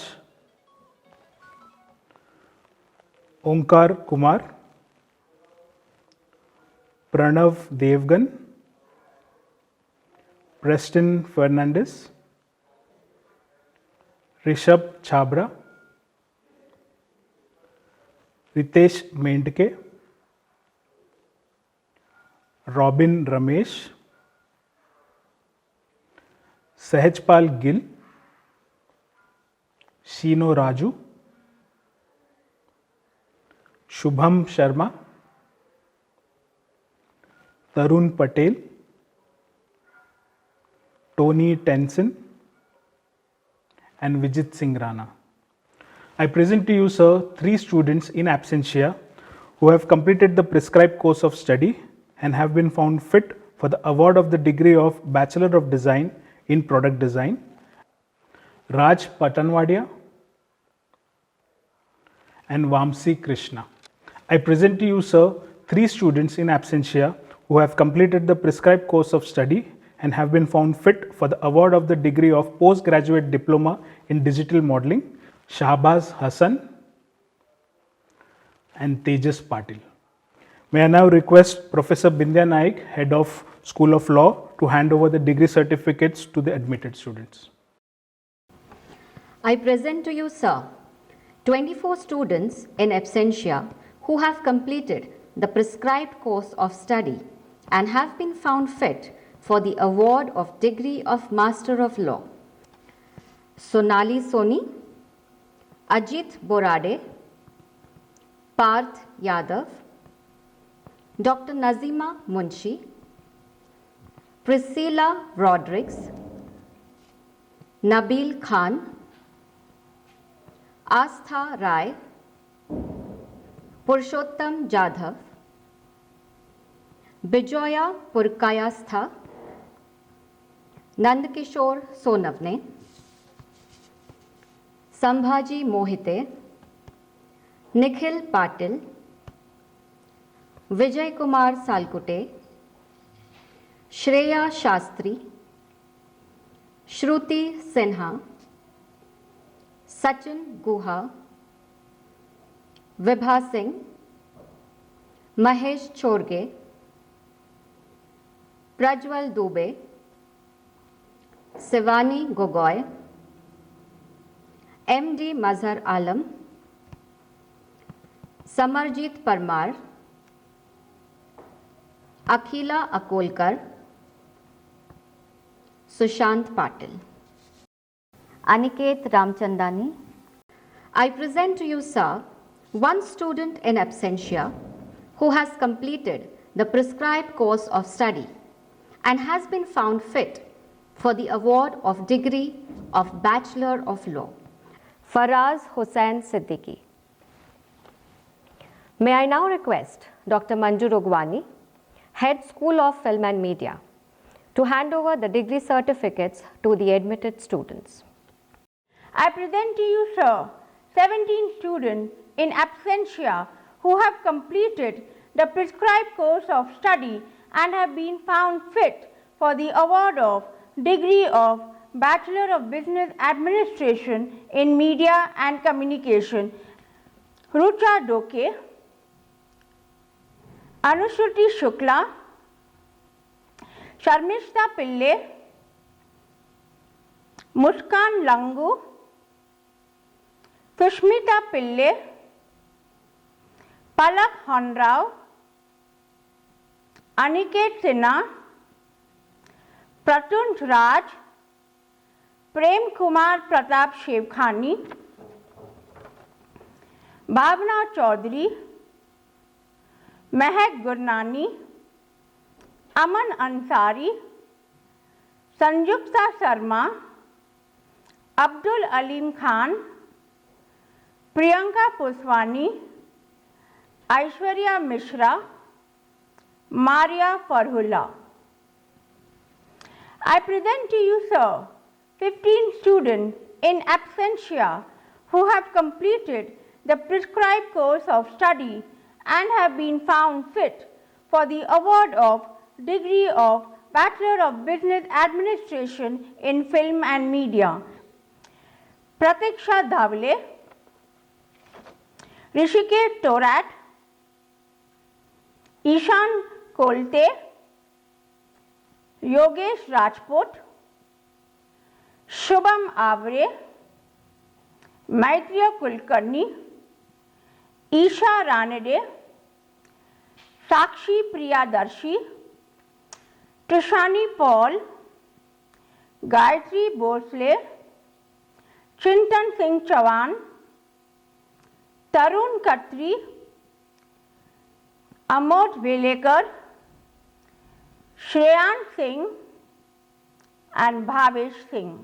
Onkar Kumar, Pranav Devgan, Preston Fernandez, Rishabh Chabra, Ritesh Mendke, Robin Ramesh, Sahajpal Gill, Shino Raju, Shubham Sharma, Tarun Patel, Tony Tenson, and Vijit Singh Rana. I present to you, sir, 3 students in absentia who have completed the prescribed course of study and have been found fit for the award of the degree of Bachelor of Design in Product Design, Raj Patanwadia and Vamsi Krishna. I present to you, sir, 3 students in absentia who have completed the prescribed course of study and have been found fit for the award of the degree of Postgraduate Diploma in Digital Modeling, Shahbaz Hassan and Tejas Patil. May I now request Professor Bindya Naik, Head of School of Law, to hand over the degree certificates to the admitted students. I present to you, sir, 24 students in absentia who have completed the prescribed course of study and have been found fit for the award of degree of Master of Law. Sonali Soni, Ajit Borade, Parth Yadav, Dr. Nazima Munshi, Priscilla Rodrigues, Nabil Khan, Astha Rai, Purushottam Jadhav, Bijoya Purkayastha, Nandkishore Sonavne, Sambhaji Mohite, Nikhil Patil, Vijay Kumar Salkute, Shreya Shastri, Shruti Sinha, Sachin Guha, Vibha Singh, Mahesh Chorge, Prajwal Dubey, Sivani Gogoy, MD Mazhar Alam, Samarjit Parmar, Akhila Akolkar, Sushant Patil. Aniket Ramchandani. I present to you, sir, one student in absentia who has completed the prescribed course of study and has been found fit for the award of degree of Bachelor of Law. Faraz Hussain Siddiqui. May I now request Dr. Manju Rogwani, Head School of Film and Media, to hand over the degree certificates to the admitted students. I present to you, sir, 17 students in absentia who have completed the prescribed course of study and have been found fit for the award of degree of Bachelor of Business Administration in Media and Communication. Rucha Doke, Anushruti Shukla, Sharmishta Pille, Muskan Langu, Sushmita Pille, Palak Honrao, Aniket Sinha, Pratunj Raj, Prem Kumar Pratap Shevkhani, Bhavna Chaudhary, Mehak Gurnani, Aman Ansari, Sanjukta Sharma, Abdul Alim Khan, Priyanka Puswani, Aishwarya Mishra, Maria Farhula. I present to you, sir, 15 students in absentia who have completed the prescribed course of study and have been found fit for the award of degree of Bachelor of Business Administration in Film and Media. Pratiksha Dhavle, Rishikesh Torat, Ishan Kolte, Yogesh Rajput, Shubham Avre, Maitreya Kulkarni, Isha Ranade, Sakshi Priyadarshi, Trishani Paul, Gayatri Bhosle, Chintan Singh Chavan, Tarun Khatri, Amod Velekar, Shreyan Singh and Bhavesh Singh.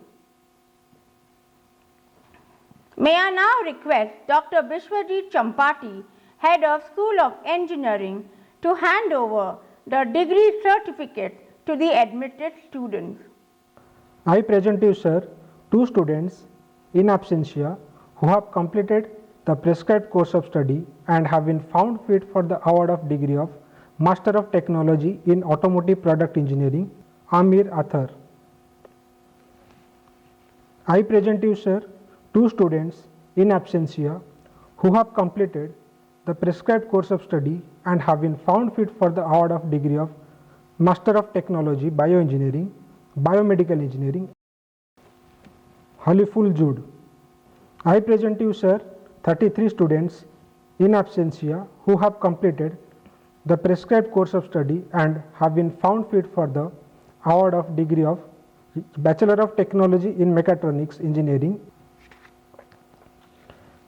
May I now request Dr. Bishwajit Champati, Head of School of Engineering, to hand over the degree certificate to the admitted students. I present to you, sir, two students in absentia who have completed the prescribed course of study and have been found fit for the award of degree of Master of Technology in Automotive Product Engineering, Amir Athar. I present to you, sir, two students in absentia who have completed the prescribed course of study and have been found fit for the award of degree of Master of Technology, Bioengineering, Biomedical Engineering, Haliful Jude. I present to you, sir, 33 students in absentia who have completed the prescribed course of study and have been found fit for the award of degree of Bachelor of Technology in Mechatronics Engineering,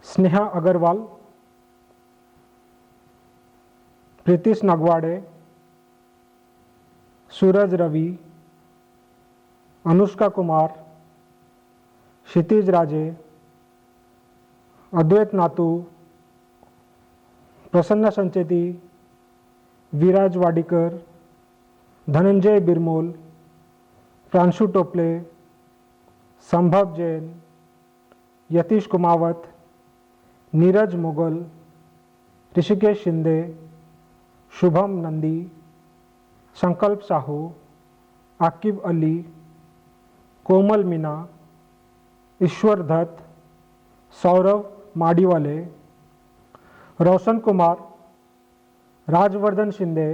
Sneha Agarwal, Pritish Nagwade, Suraj Ravi, Anushka Kumar, Kshitij Raje, Advait Nathu, Prasanna Sancheti, Viraj Wadikar, Dhananjay Birmol, Pranshu Tople, Sambhav Jain, Yatish Kumawat, Neeraj Mughal, Rishikesh Shinde, Shubham Nandi, Sankalp Sahu, Akib Ali, Komal Mina, Ishwar Dhatt, Saurav Madiwale, Roshan Kumar, Rajvardhan Shinde,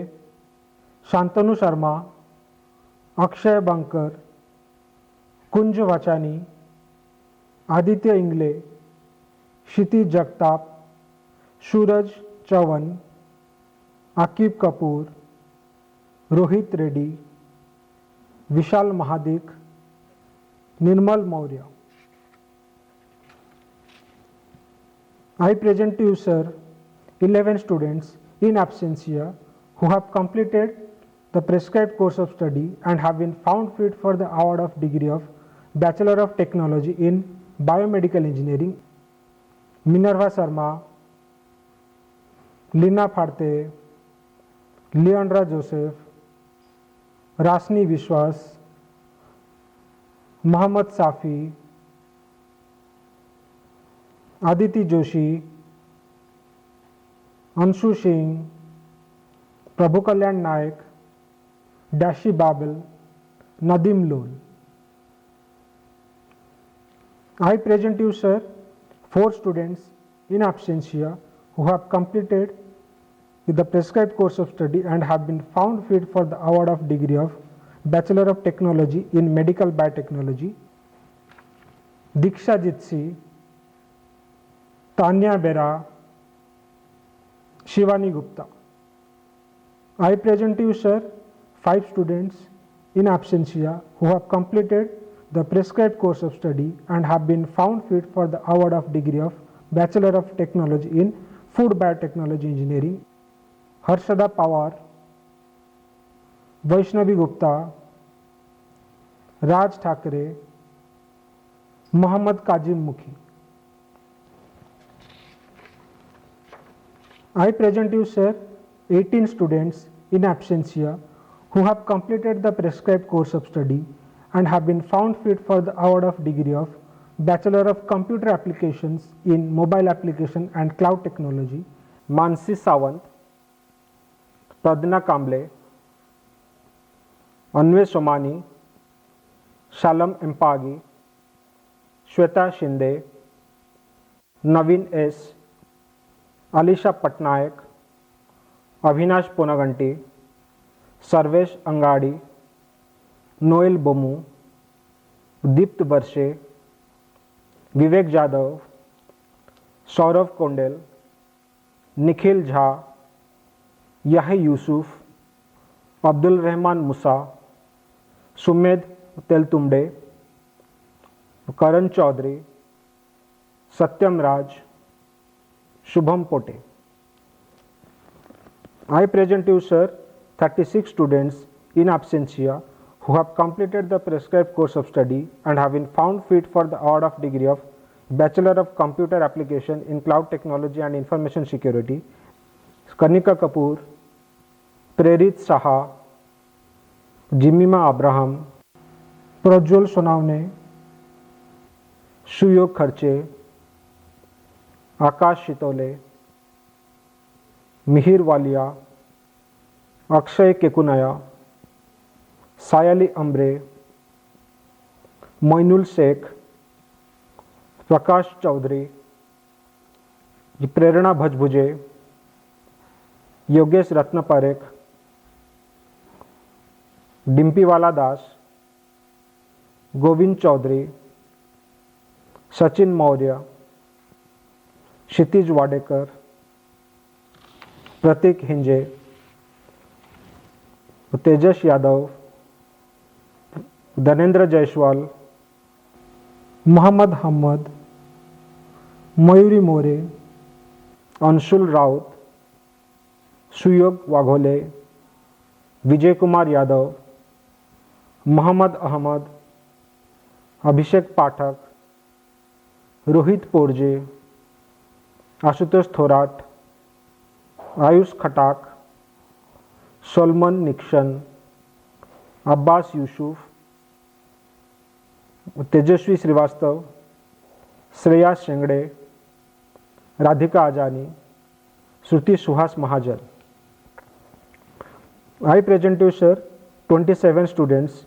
Shantanu Sharma, Akshay bunker, कुंज वचानी, आदित्य इंगले, क्षितिज जगताप, सूरज चौवन, आकिब कपूर, रोहित रेड्डी, विशाल महादिक, निर्मल Maurya. I present to you, sir, 11 students in absentia who have completed the prescribed course of study and have been found fit for the award of degree of Bachelor of Technology in Biomedical Engineering. Minerva Sharma, Lina Pharte, Leandra Joseph, Rasni Vishwas, Mohammad Safi, Aditi Joshi, Anshu Singh, Prabhu Kalyan Naik, Dashi Babel, Nadim Lol. I present you, sir, 4 students in absentia who have completed with the prescribed course of study and have been found fit for the award of degree of Bachelor of Technology in Medical Biotechnology. Diksha Jitsi, Tanya Bera, Shivani Gupta. I present to you, sir, 5 students in absentia who have completed the prescribed course of study and have been found fit for the award of degree of Bachelor of Technology in Food Biotechnology Engineering. Harshada Pawar, Vaishnavi Gupta, Raj Thakre, Mohammad Kazim Mukhi. I present you, sir, 18 students in absentia who have completed the prescribed course of study and have been found fit for the award of degree of Bachelor of Computer Applications in Mobile Application and Cloud Technology. Mansi Sawant, Pradna Kamble, Anve Somani, Shalam Empagi, Shweta Shinde, Naveen S, Alisha Patnaik, Avinash Ponaganti, Sarvesh Angadi, Noel Bomu, Deept Barshe, Vivek Jadhav, Saurav Kondel, Nikhil Jha, Yahi Yusuf, Abdul Rahman Musa, Sumed Teltumde, Karan Chaudhary, Satyam Raj, Shubham Pote. I present you, sir, 36 students in absentia who have completed the prescribed course of study and have been found fit for the award of degree of Bachelor of Computer Application in Cloud Technology and Information Security. Kanika Kapoor, Prerit Saha, Jimima Abraham, Prajwal Sonavne, Suyog Kharche, Akash Shitole, Mihir Walia, Akshay Kekunaya, Sayali Ambre, Moinul Sheikh, Prakash Chaudhary, Prerana Bhajbuje, Yogesh Ratna Parekh, Dimpiwala Das, Govind Chaudhary, Sachin Maurya, Kshitij Wadekar, Pratik Hinje, Tejas Yadav, Dhanendra Jaiswal, Muhammad Hamad, Mayuri More, Anshul Raut, Suyog Waghole, Vijay Kumar Yadav, Muhammad Ahmad, Abhishek Pathak, Rohit Porje, Ashutosh Thorat, Ayush Khatak, Solomon Nixon, Abbas Yusuf, Tejasvi Srivastav, Shreya Shengde, Radhika Ajani, Shruti Suhas Mahajan. I present to you, sir, 27 students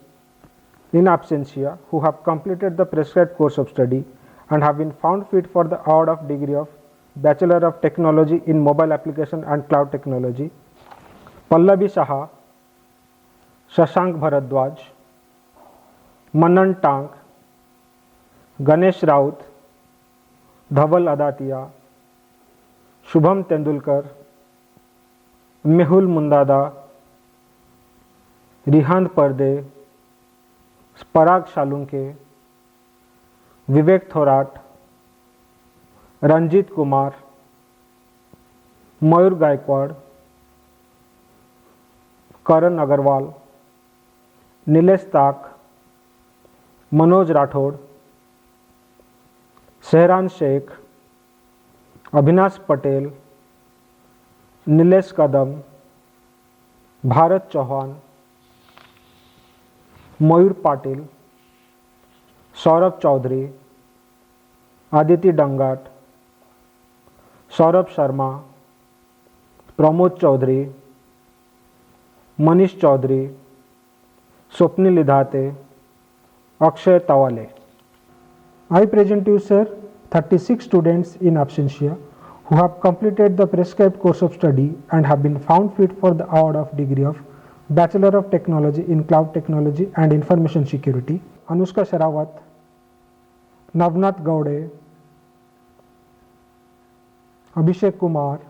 in absentia who have completed the prescribed course of study and have been found fit for the award of degree of Bachelor of Technology in Mobile Application and Cloud Technology, Pallavi Saha, Shashank Bharadwaj, Manan Tank, Ganesh Raut, Dhaval Adatia, Shubham Tendulkar, Mehul Mundada, Rihan Parde, Parag Shalunke, Vivek Thorat, Ranjit Kumar, Mayur Gaikwad, Karan Agarwal, Nilesh Tak, Manoj Rathod, Sehran Sheikh, Abhinash Patel, Nilesh Kadam, Bharat Chauhan, Mayur Patil, Saurabh Chaudhary, Aditi Dangat, Saurabh Sharma, Pramod Chaudhary, Manish Chaudhary, Swapnil Lidhate, Akshay Tavale. I present to you, sir, 36 students in absentia who have completed the prescribed course of study and have been found fit for the award of degree of Bachelor of Technology in Cloud Technology and Information Security. Anushka Sharawat, Navnath Gaude, Abhishek Kumar,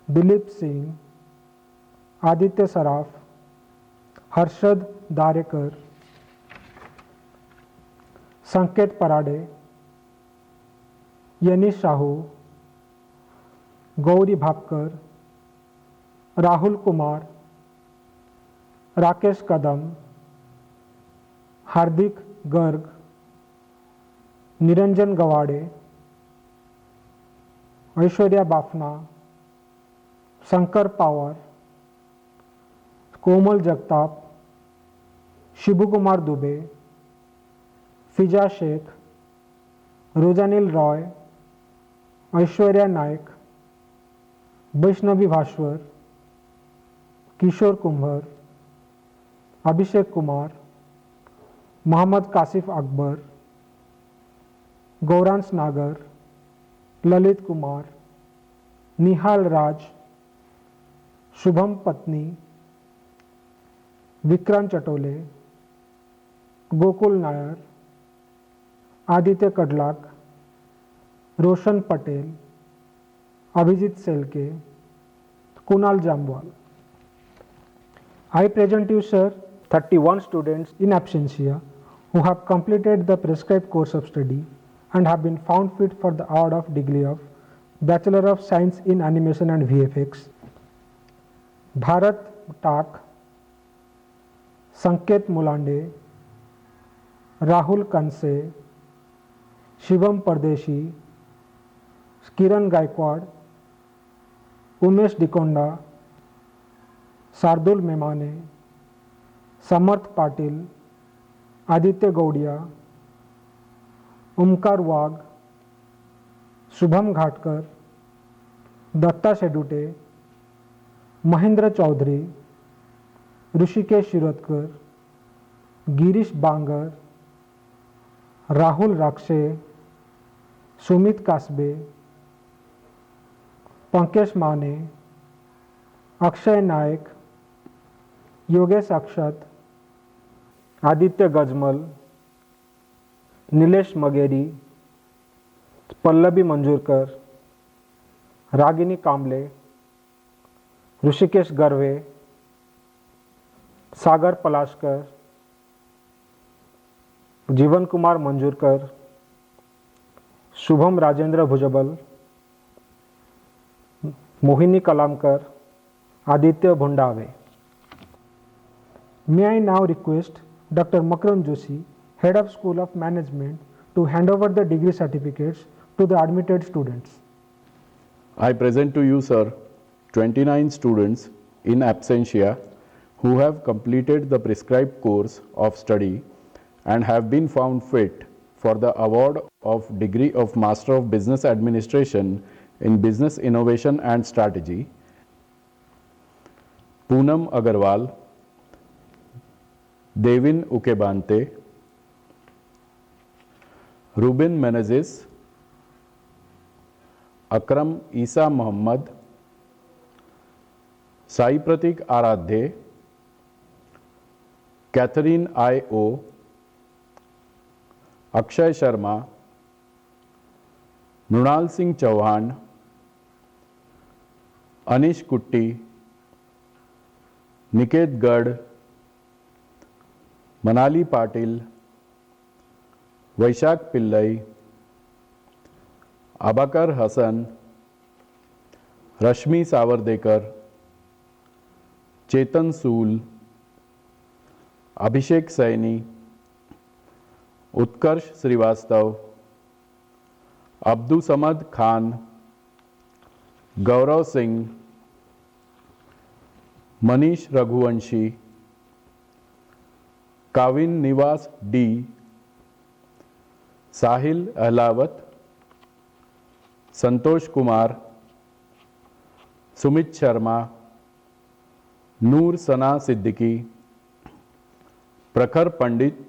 Dilip Singh, Aditya Saraf, Harshad Darekar, Sanket Parade, Yanish Sahu, Gauri Bhapkar, Rahul Kumar, Rakesh Kadam, Hardik Garg, Niranjan Gawade, Aishwarya Bafna, Shankar Pawar, Komal Jagtap, Shibu Kumar Dubey, Fiza Sheikh, Rojanil Roy, Aishwarya Naik, Vaishnavi Bhashwar, Kishore Kumbhar, Abhishek Kumar, Mohammad Kasif Akbar, Gaurans Nagar, Lalit Kumar, Nihal Raj, Shubham Patni, Vikrant Chatole, Gokul Nair, Aditya Kadlak, Roshan Patel, Abhijit Selke, Kunal Jambwal. I present you, sir, 31 students in absentia who have completed the prescribed course of study and have been found fit for the award of degree of Bachelor of Science in Animation and VFX. Bharat Tak, Sanket Mulande, Rahul Kanse, Shivam Pardeshi, Kiran Gaikwad, Umesh Dikonda, Sardul Memane, Samarth Patil, Aditya Gaudia, Umkar Wag, Shubham Ghatkar, Datta Shedute, Mahendra Chaudhary, Rishikesh Shiratkar, Girish Bangar, Rahul Rakshe, Sumit Kasbe, Pankesh Mane, Akshay Naik, Yogesh Akshat, Aditya Gajmal, Nilesh Mageri, Pallavi Manjurkar, Ragini Kamble, Rishikesh Garve, Sagar Palashkar, Jivan Kumar Manjurkar, Shubham Rajendra Bhujabal, Mohini Kalamkar, Aditya Bhundave. May I now request Dr. Makran Joshi, Head of School of Management, to hand over the degree certificates to the admitted students. I present to you, sir, 29 students in absentia who have completed the prescribed course of study and have been found fit for the award of degree of Master of Business Administration in Business Innovation and Strategy. Poonam Agarwal, Devin Ukebante, Ruben Menezes, अकरम ईसा मोहम्मद, साई प्रतीक आराध्य, Catherine आई ओ, अक्षय शर्मा, मृणाल सिंह चौहान, अनिश कुट्टी, निकेत गढ़, मनाली पाटिल, वैशाख पिल्लई, अबाकर हसन, रश्मि सावरदेकर, चेतन सूल, अभिषेक सैनी, उत्कर्ष Srivastava, Abdu Samad Khan, Gaurav Singh, Manish Raghuvanshi, काविन निवास D, साहिल अहलावत, संतोष कुमार, सुमित शर्मा, नूर सना सिद्दीकी, प्रखर पंडित,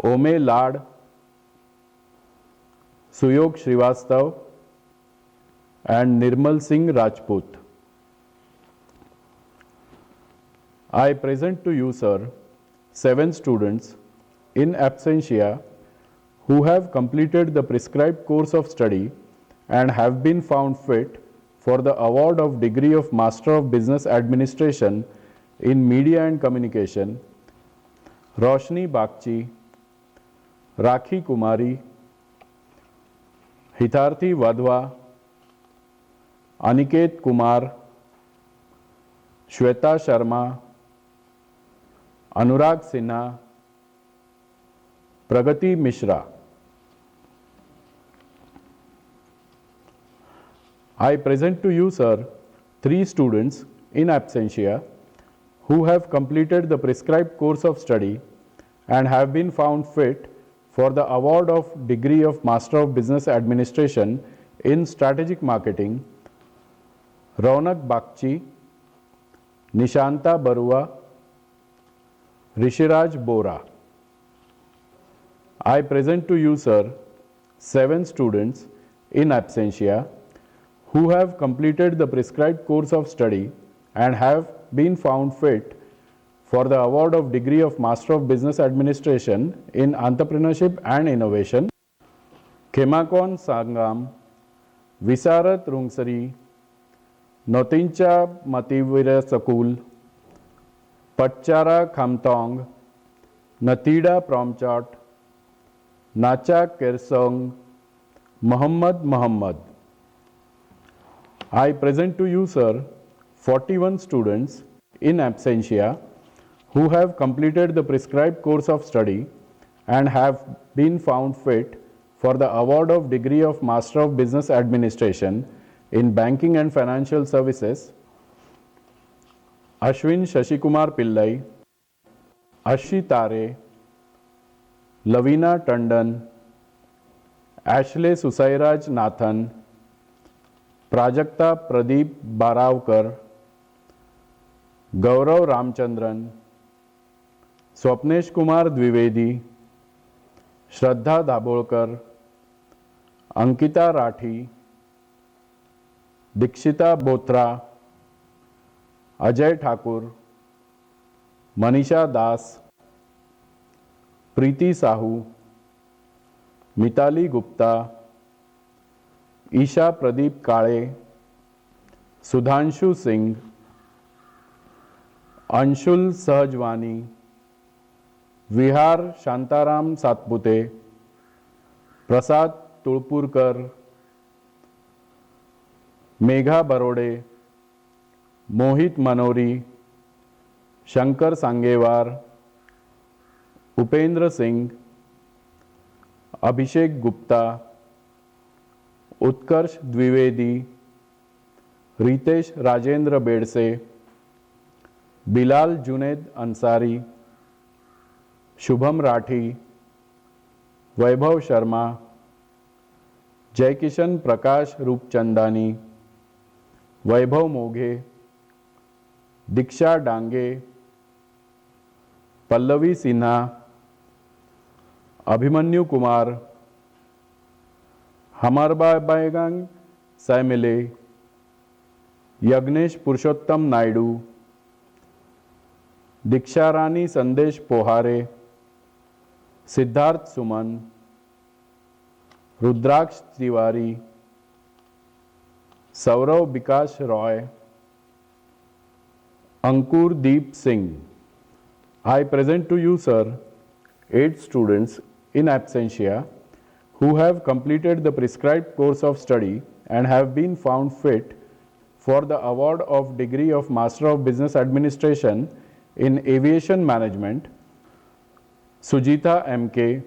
ओमे लाड, सुयोग Srivastava and Nirmal Singh Rajput. I present to you, sir, 7 students in absentia who have completed the prescribed course of study and have been found fit for the award of degree of Master of Business Administration in Media and Communication: Roshni Bagchi, Rakhi Kumari, Hitarthi Wadhwa, Aniket Kumar, Shweta Sharma, Anurag Sinha, Pragati Mishra. I present to you, sir, 3 students in absentia who have completed the prescribed course of study and have been found fit for the award of degree of Master of Business Administration in Strategic Marketing: Raunak Bagchi, निशांता Barua, Rishiraj Bora. I present to you, sir, 7 students in absentia who have completed the prescribed course of study and have been found fit for the award of degree of Master of Business Administration in Entrepreneurship and Innovation: Kemakon Sangam, Visarat Rungsari, Notincha Mativira Sakul, Patchara Khamtong, Natida Promchot, Nacha Kersong, Muhammad Muhammad. I present to you, sir, 41 students in absentia who have completed the prescribed course of study and have been found fit for the award of degree of Master of Business Administration in Banking and Financial Services: Ashwin Shashikumar Pillai, Ashi Tare, Lavina Tandon, Ashley Susairaj Nathan, Prajakta Pradeep Baravkar, Gaurav Ramchandran, Swapnesh Kumar Dwivedi, Shraddha Dabolkar, Ankita Rathi, Dikshita Botra, Ajay Thakur, Manisha Das, Preeti Sahu, Mitali Gupta, Isha Pradeep Kale, Sudhanshu Singh, Anshul Sahajwani, Vihar Shantaram Satpute, Prasad तुळपुरकर, Megha Barode, Mohit Manori, Shankar सांगेवार, Upendra Singh, Abhishek Gupta, Utkarsh Dwivedi, Ritesh Rajendra बेड़से, Bilal Junaid Ansari, Shubham Rathi, Vaibhav Sharma, Jaikishan Prakash Rupchandani, Vaibhav Moghe, Diksha Dange, Pallavi Sinha, Abhimanyu Kumar, Hamarba Baigang Saimile, Yagnesh Purushottam Naidu, Diksharani Sandesh Pohare, Siddharth Suman, Rudraksh Tiwari, Saurav Bikash Roy, Ankur Deep Singh. I present to you, sir, 8 students in absentia who have completed the prescribed course of study and have been found fit for the award of degree of Master of Business Administration in Aviation Management. Sujita M.K.,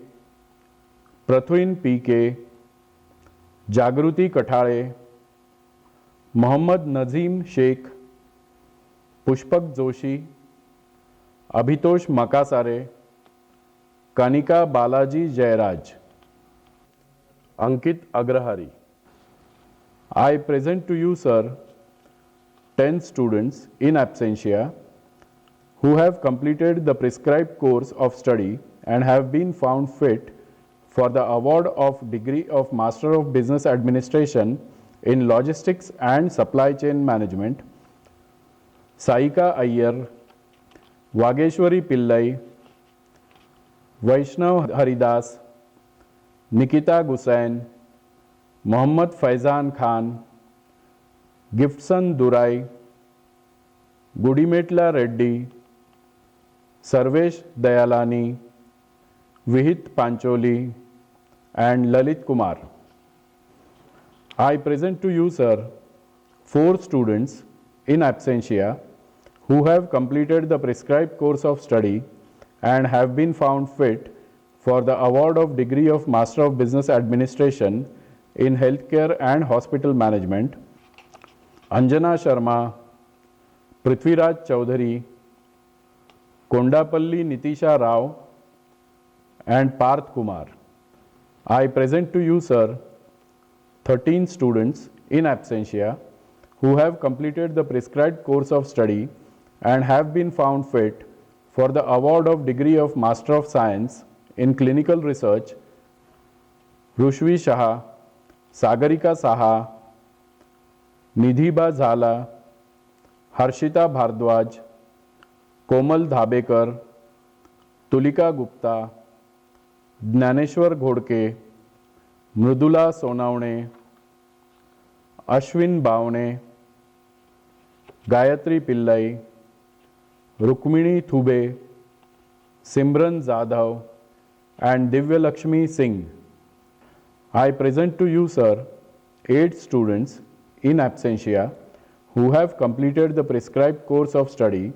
Prathwin P.K., Jagruti Kathare, Mohammad Nazim Sheikh, Pushpak Joshi, Abhitosh Makasare, Kanika Balaji Jairaj, Ankit Agrahari. I present to you, sir, 10 students in absentia who have completed the prescribed course of study and have been found fit for the award of degree of Master of Business Administration in Logistics and Supply Chain Management. Saika Iyer, Vageshwari Pillai, Vaishnav Haridas, Nikita Gusain, Mohammad Faizan Khan, Giftson Durai, Gudimetla Reddy, Sarvesh Dayalani, Vihit Pancholi, and Lalit Kumar. I present to you, sir, 4 students in absentia who have completed the prescribed course of study and have been found fit for the award of degree of Master of Business Administration in Healthcare and Hospital Management. Anjana Sharma, Prithviraj Chaudhary, Kondapalli Nitisha Rao, and Parth Kumar. I present to you, sir, 13 students in absentia who have completed the prescribed course of study and have been found fit for the award of degree of Master of Science in Clinical Research. Rushvi Shah, Sagarika Saha, Nidhiba Zhala, Harshita Bhardwaj, Komal Dhabekar, Tulika Gupta, Jnaneshwar Ghodke, Mridula Sonavne, Ashwin Bhavne, Gayatri Pillai, Rukmini Thube, Simran Zadhav, and Divya Lakshmi Singh. I present to you, sir, 8 students in absentia who have completed the prescribed course of study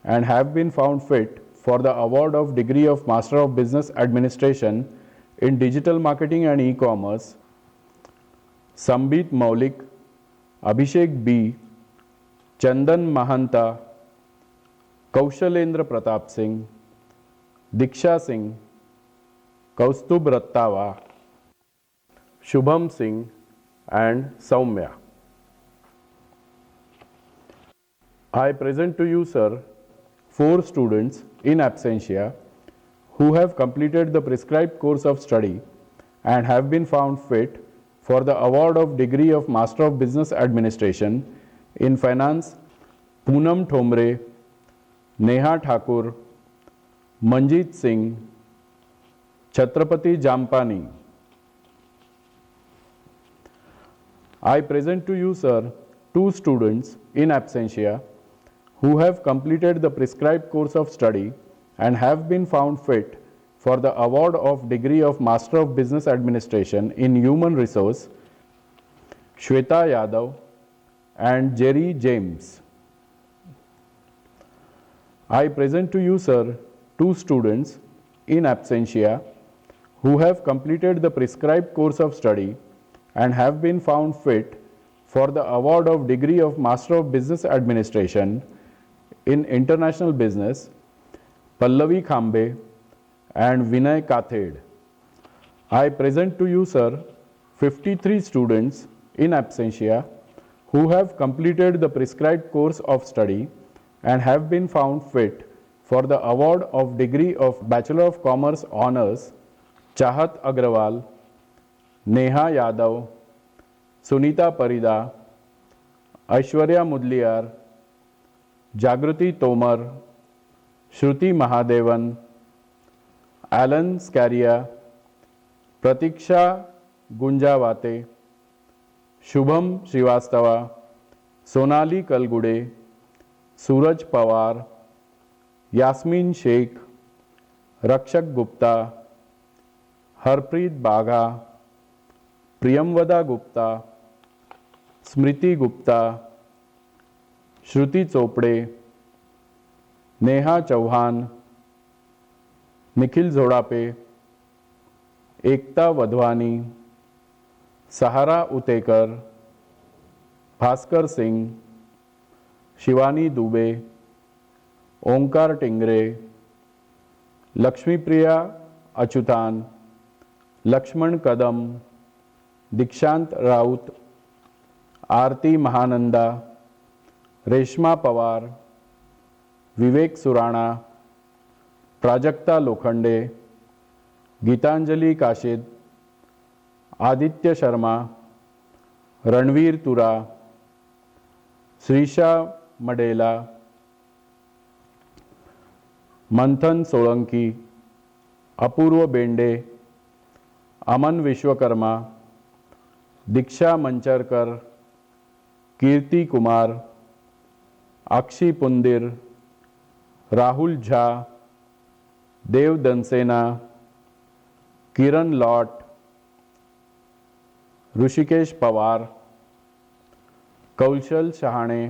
and have been found fit for the award of degree of Master of Business Administration in Digital Marketing and E-Commerce. Sambit Maulik, Abhishek B, Chandan Mahanta, Kaushalendra Pratap Singh, Diksha Singh, Kaustubh Rattava, Shubham Singh, and Saumya. I present to you, sir, 4 students in absentia who have completed the prescribed course of study and have been found fit for the award of degree of Master of Business Administration in Finance. Poonam Thomre, Neha Thakur, Manjit Singh, Chhatrapati Jampani. I present to you, sir, 2 students in absentia who have completed the prescribed course of study and have been found fit for the award of degree of Master of Business Administration in Human Resource. Shweta Yadav and Jerry James. I present to you, sir, 2 students in absentia who have completed the prescribed course of study and have been found fit for the award of degree of Master of Business Administration in International Business. Pallavi Khambe and Vinay Kathed. I present to you, sir, 53 students in absentia who have completed the prescribed course of study and have been found fit for the award of degree of Bachelor of Commerce Honours. Chahat Agrawal, Neha Yadav, Sunita Parida, Aishwarya Mudaliar, जागृति तोमर, श्रुति Mahadevan, Elon स्कैरिया, प्रतीक्षा गुंजावाते, शुभम श्रीवास्तवा, सोनाली कलगुडे, सूरज पवार, यास्मीन शेख, रक्षक गुप्ता, हरप्रीत बाघा, प्रियमवदा गुप्ता, स्मृति गुप्ता, श्रुति चोपड़े, नेहा चौहान, निखिल झोड़ापे, एकता वधवानी, सहारा उतेकर, भास्कर सिंह, शिवानी दुबे, ओंकार टिंगरे, लक्ष्मीप्रिया अच्युतान, लक्ष्मण कदम, दीक्षांत राउत, आरती महानंदा, रेशमा पवार, विवेक सुराणा, प्राजक्ता लोखंडे, गीतांजलि काशिद, आदित्य शर्मा, रणवीर तुरा, Shreesha Madela, Manthan Solanki, Apurva Bende, Aman Vishwakarma, Diksha Mancharkar, Kirti Kumar, Akshi Pundir, Rahul Jha, Dev Dansena, Kiran Lot, Rishikesh Pawar, Kaushal Shahane,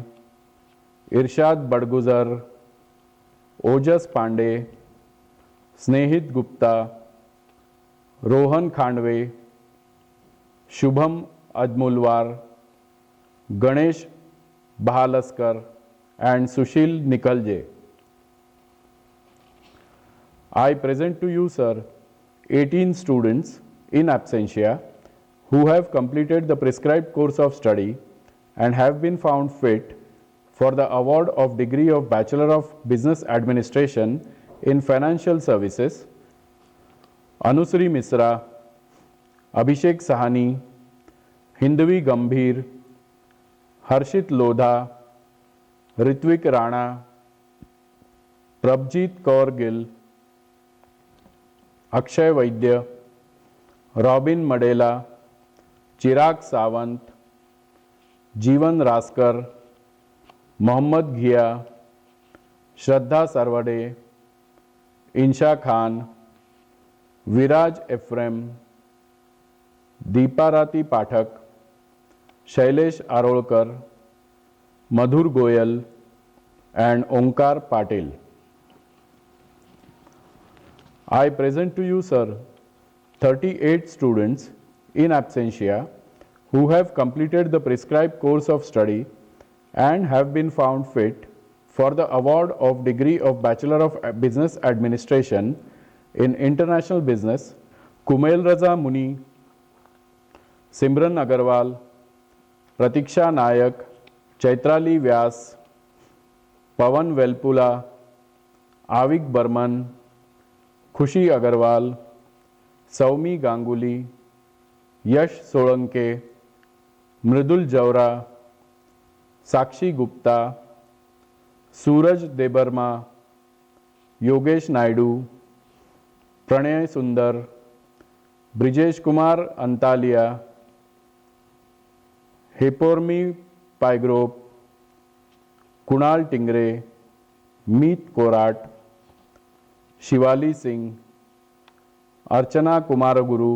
Irshad Badgujar, Ojas Pandey, Snehit Gupta, Rohan Khandwe, Shubham Ajmulwar, Ganesh Bahalskar and Sushil Nikalje. I present to you, sir, 18 students in absentia who have completed the prescribed course of study and have been found fit for the award of degree of Bachelor of Business Administration in Financial Services. Anusri Misra, Abhishek Sahani, Hindvi Gambhir, Harshit Lodha, Ritvik Rana, Prabhjeet Kaur Gill, Akshay Vaidya, Robin Madela, Chirag Sawant, Jeevan Raskar, Mohammed Ghiya, Shraddha Sarawade, Insha Khan, Viraj Ephraim, Deeparati Pathak, Shailesh Arolkar, Madhur Goyal and Onkar Patil. I present to you, sir, 38 students in absentia who have completed the prescribed course of study and have been found fit for the award of degree of Bachelor of Business Administration in International Business. Kumail Raza Muni, Simran Agarwal, Pratiksha Nayak, Chaitrali Vyas, Pawan Velpula, Aavik Barman, Khushi Agarwal, सौमी Ganguly, यश सोलंके, मृदुल जौरा, साक्षी गुप्ता, सूरज देबर्मा, योगेश नायडू, प्रणय सुंदर, ब्रिजेश कुमार अंतालिया, हेपोर्मी पाइग्रोप, Kunal Tingre, Meet Korat, Shivali Singh, Archana Kumaraguru,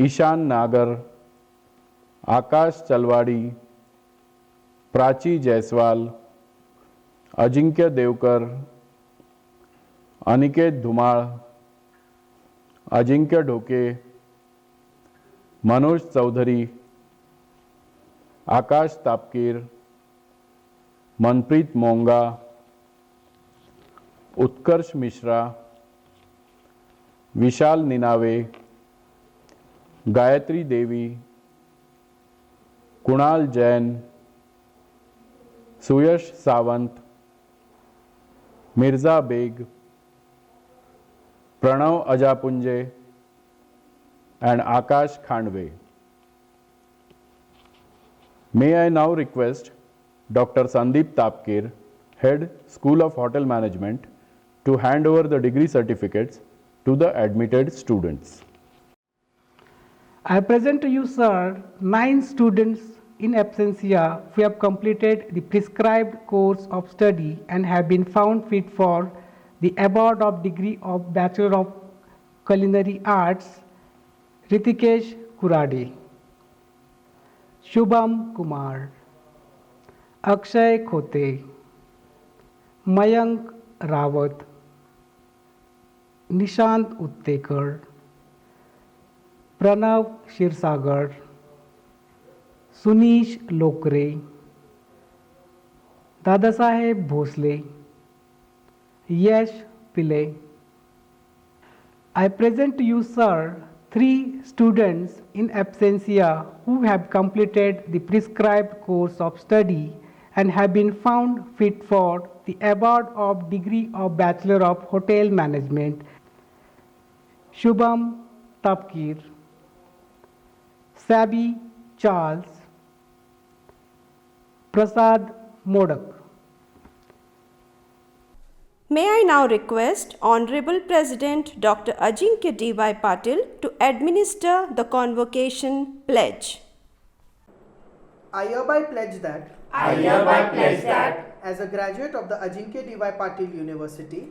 Ishan Nagar, Akash Chalwadi, Prachi Jaiswal, Ajinkya Deokar, Aniket Dhumal, Ajinkya Dhoke, Manoj Chaudhary, Akash Tapkir, Manpreet Monga, Utkarsh Mishra, Vishal Ninave, Gayatri Devi, Kunal Jain, Suyash Sawant, Mirza Baig, Pranav Ajapunje and Akash Khandwe. May I now request Dr. Sandeep Tapkir, Head, School of Hotel Management, to hand over the degree certificates to the admitted students. I present to you, sir, 9 students in absentia who have completed the prescribed course of study and have been found fit for the award of degree of Bachelor of Culinary Arts, Ritikesh Kurade, Shubham Kumar, Akshay Khote, Mayank Rawat, Nishant Uttekar, Pranav Shirsagar, Sunish Lokre, Dadasaheb Bhosle, Yash Pillai. I present to you, sir, 3 students in absentia who have completed the prescribed course of study and have been found fit for the award of degree of Bachelor of Hotel Management. Shubham Tapkir, Sabi Charles, Prasad Modak. May I now request Honorable President Dr. Ajinkya D.Y. Patil to administer the convocation pledge. I hereby pledge that as a graduate of the Ajinkya D.Y. Patil University,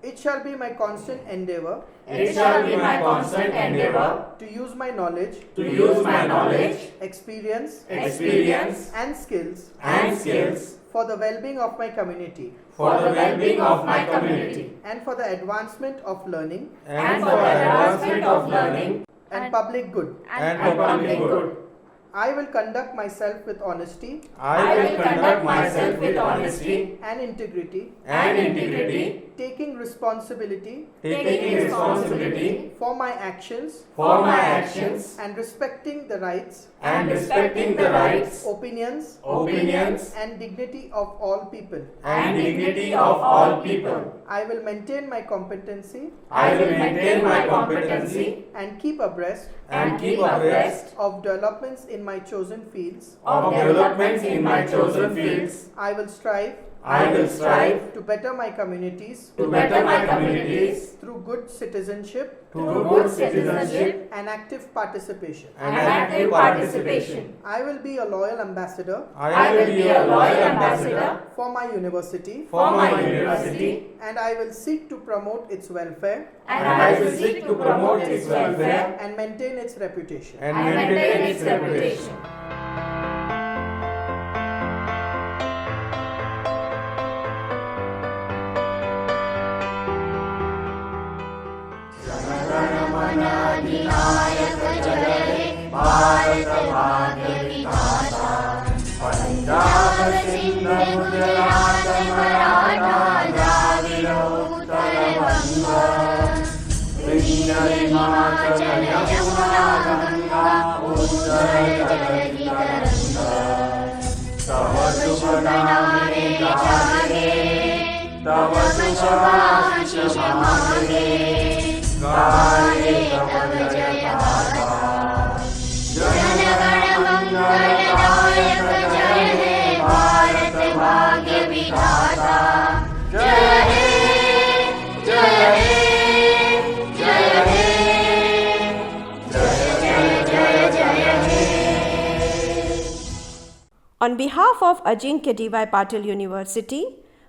it shall be my constant endeavor to use my knowledge, experience and skills for the well-being of my community and for the advancement of learning and public good. I will conduct myself with honesty and integrity, taking responsibility for my actions and respecting the rights, opinions and dignity of all people. I will maintain my competency and keep abreast of developments in my chosen fields. I will strive to better my communities through good citizenship and active participation. I will be a loyal ambassador for my university and I will seek to promote its welfare and maintain its reputation. On behalf of Ajinkya D.Y. Patil University,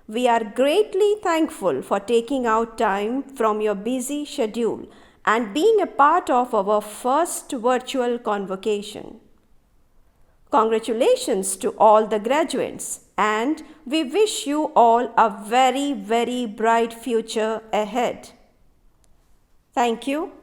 we are greatly thankful for taking out time from your busy schedule and being a part of our first virtual convocation. Congratulations to all the graduates, and we wish you all a very, very bright future ahead. Thank you.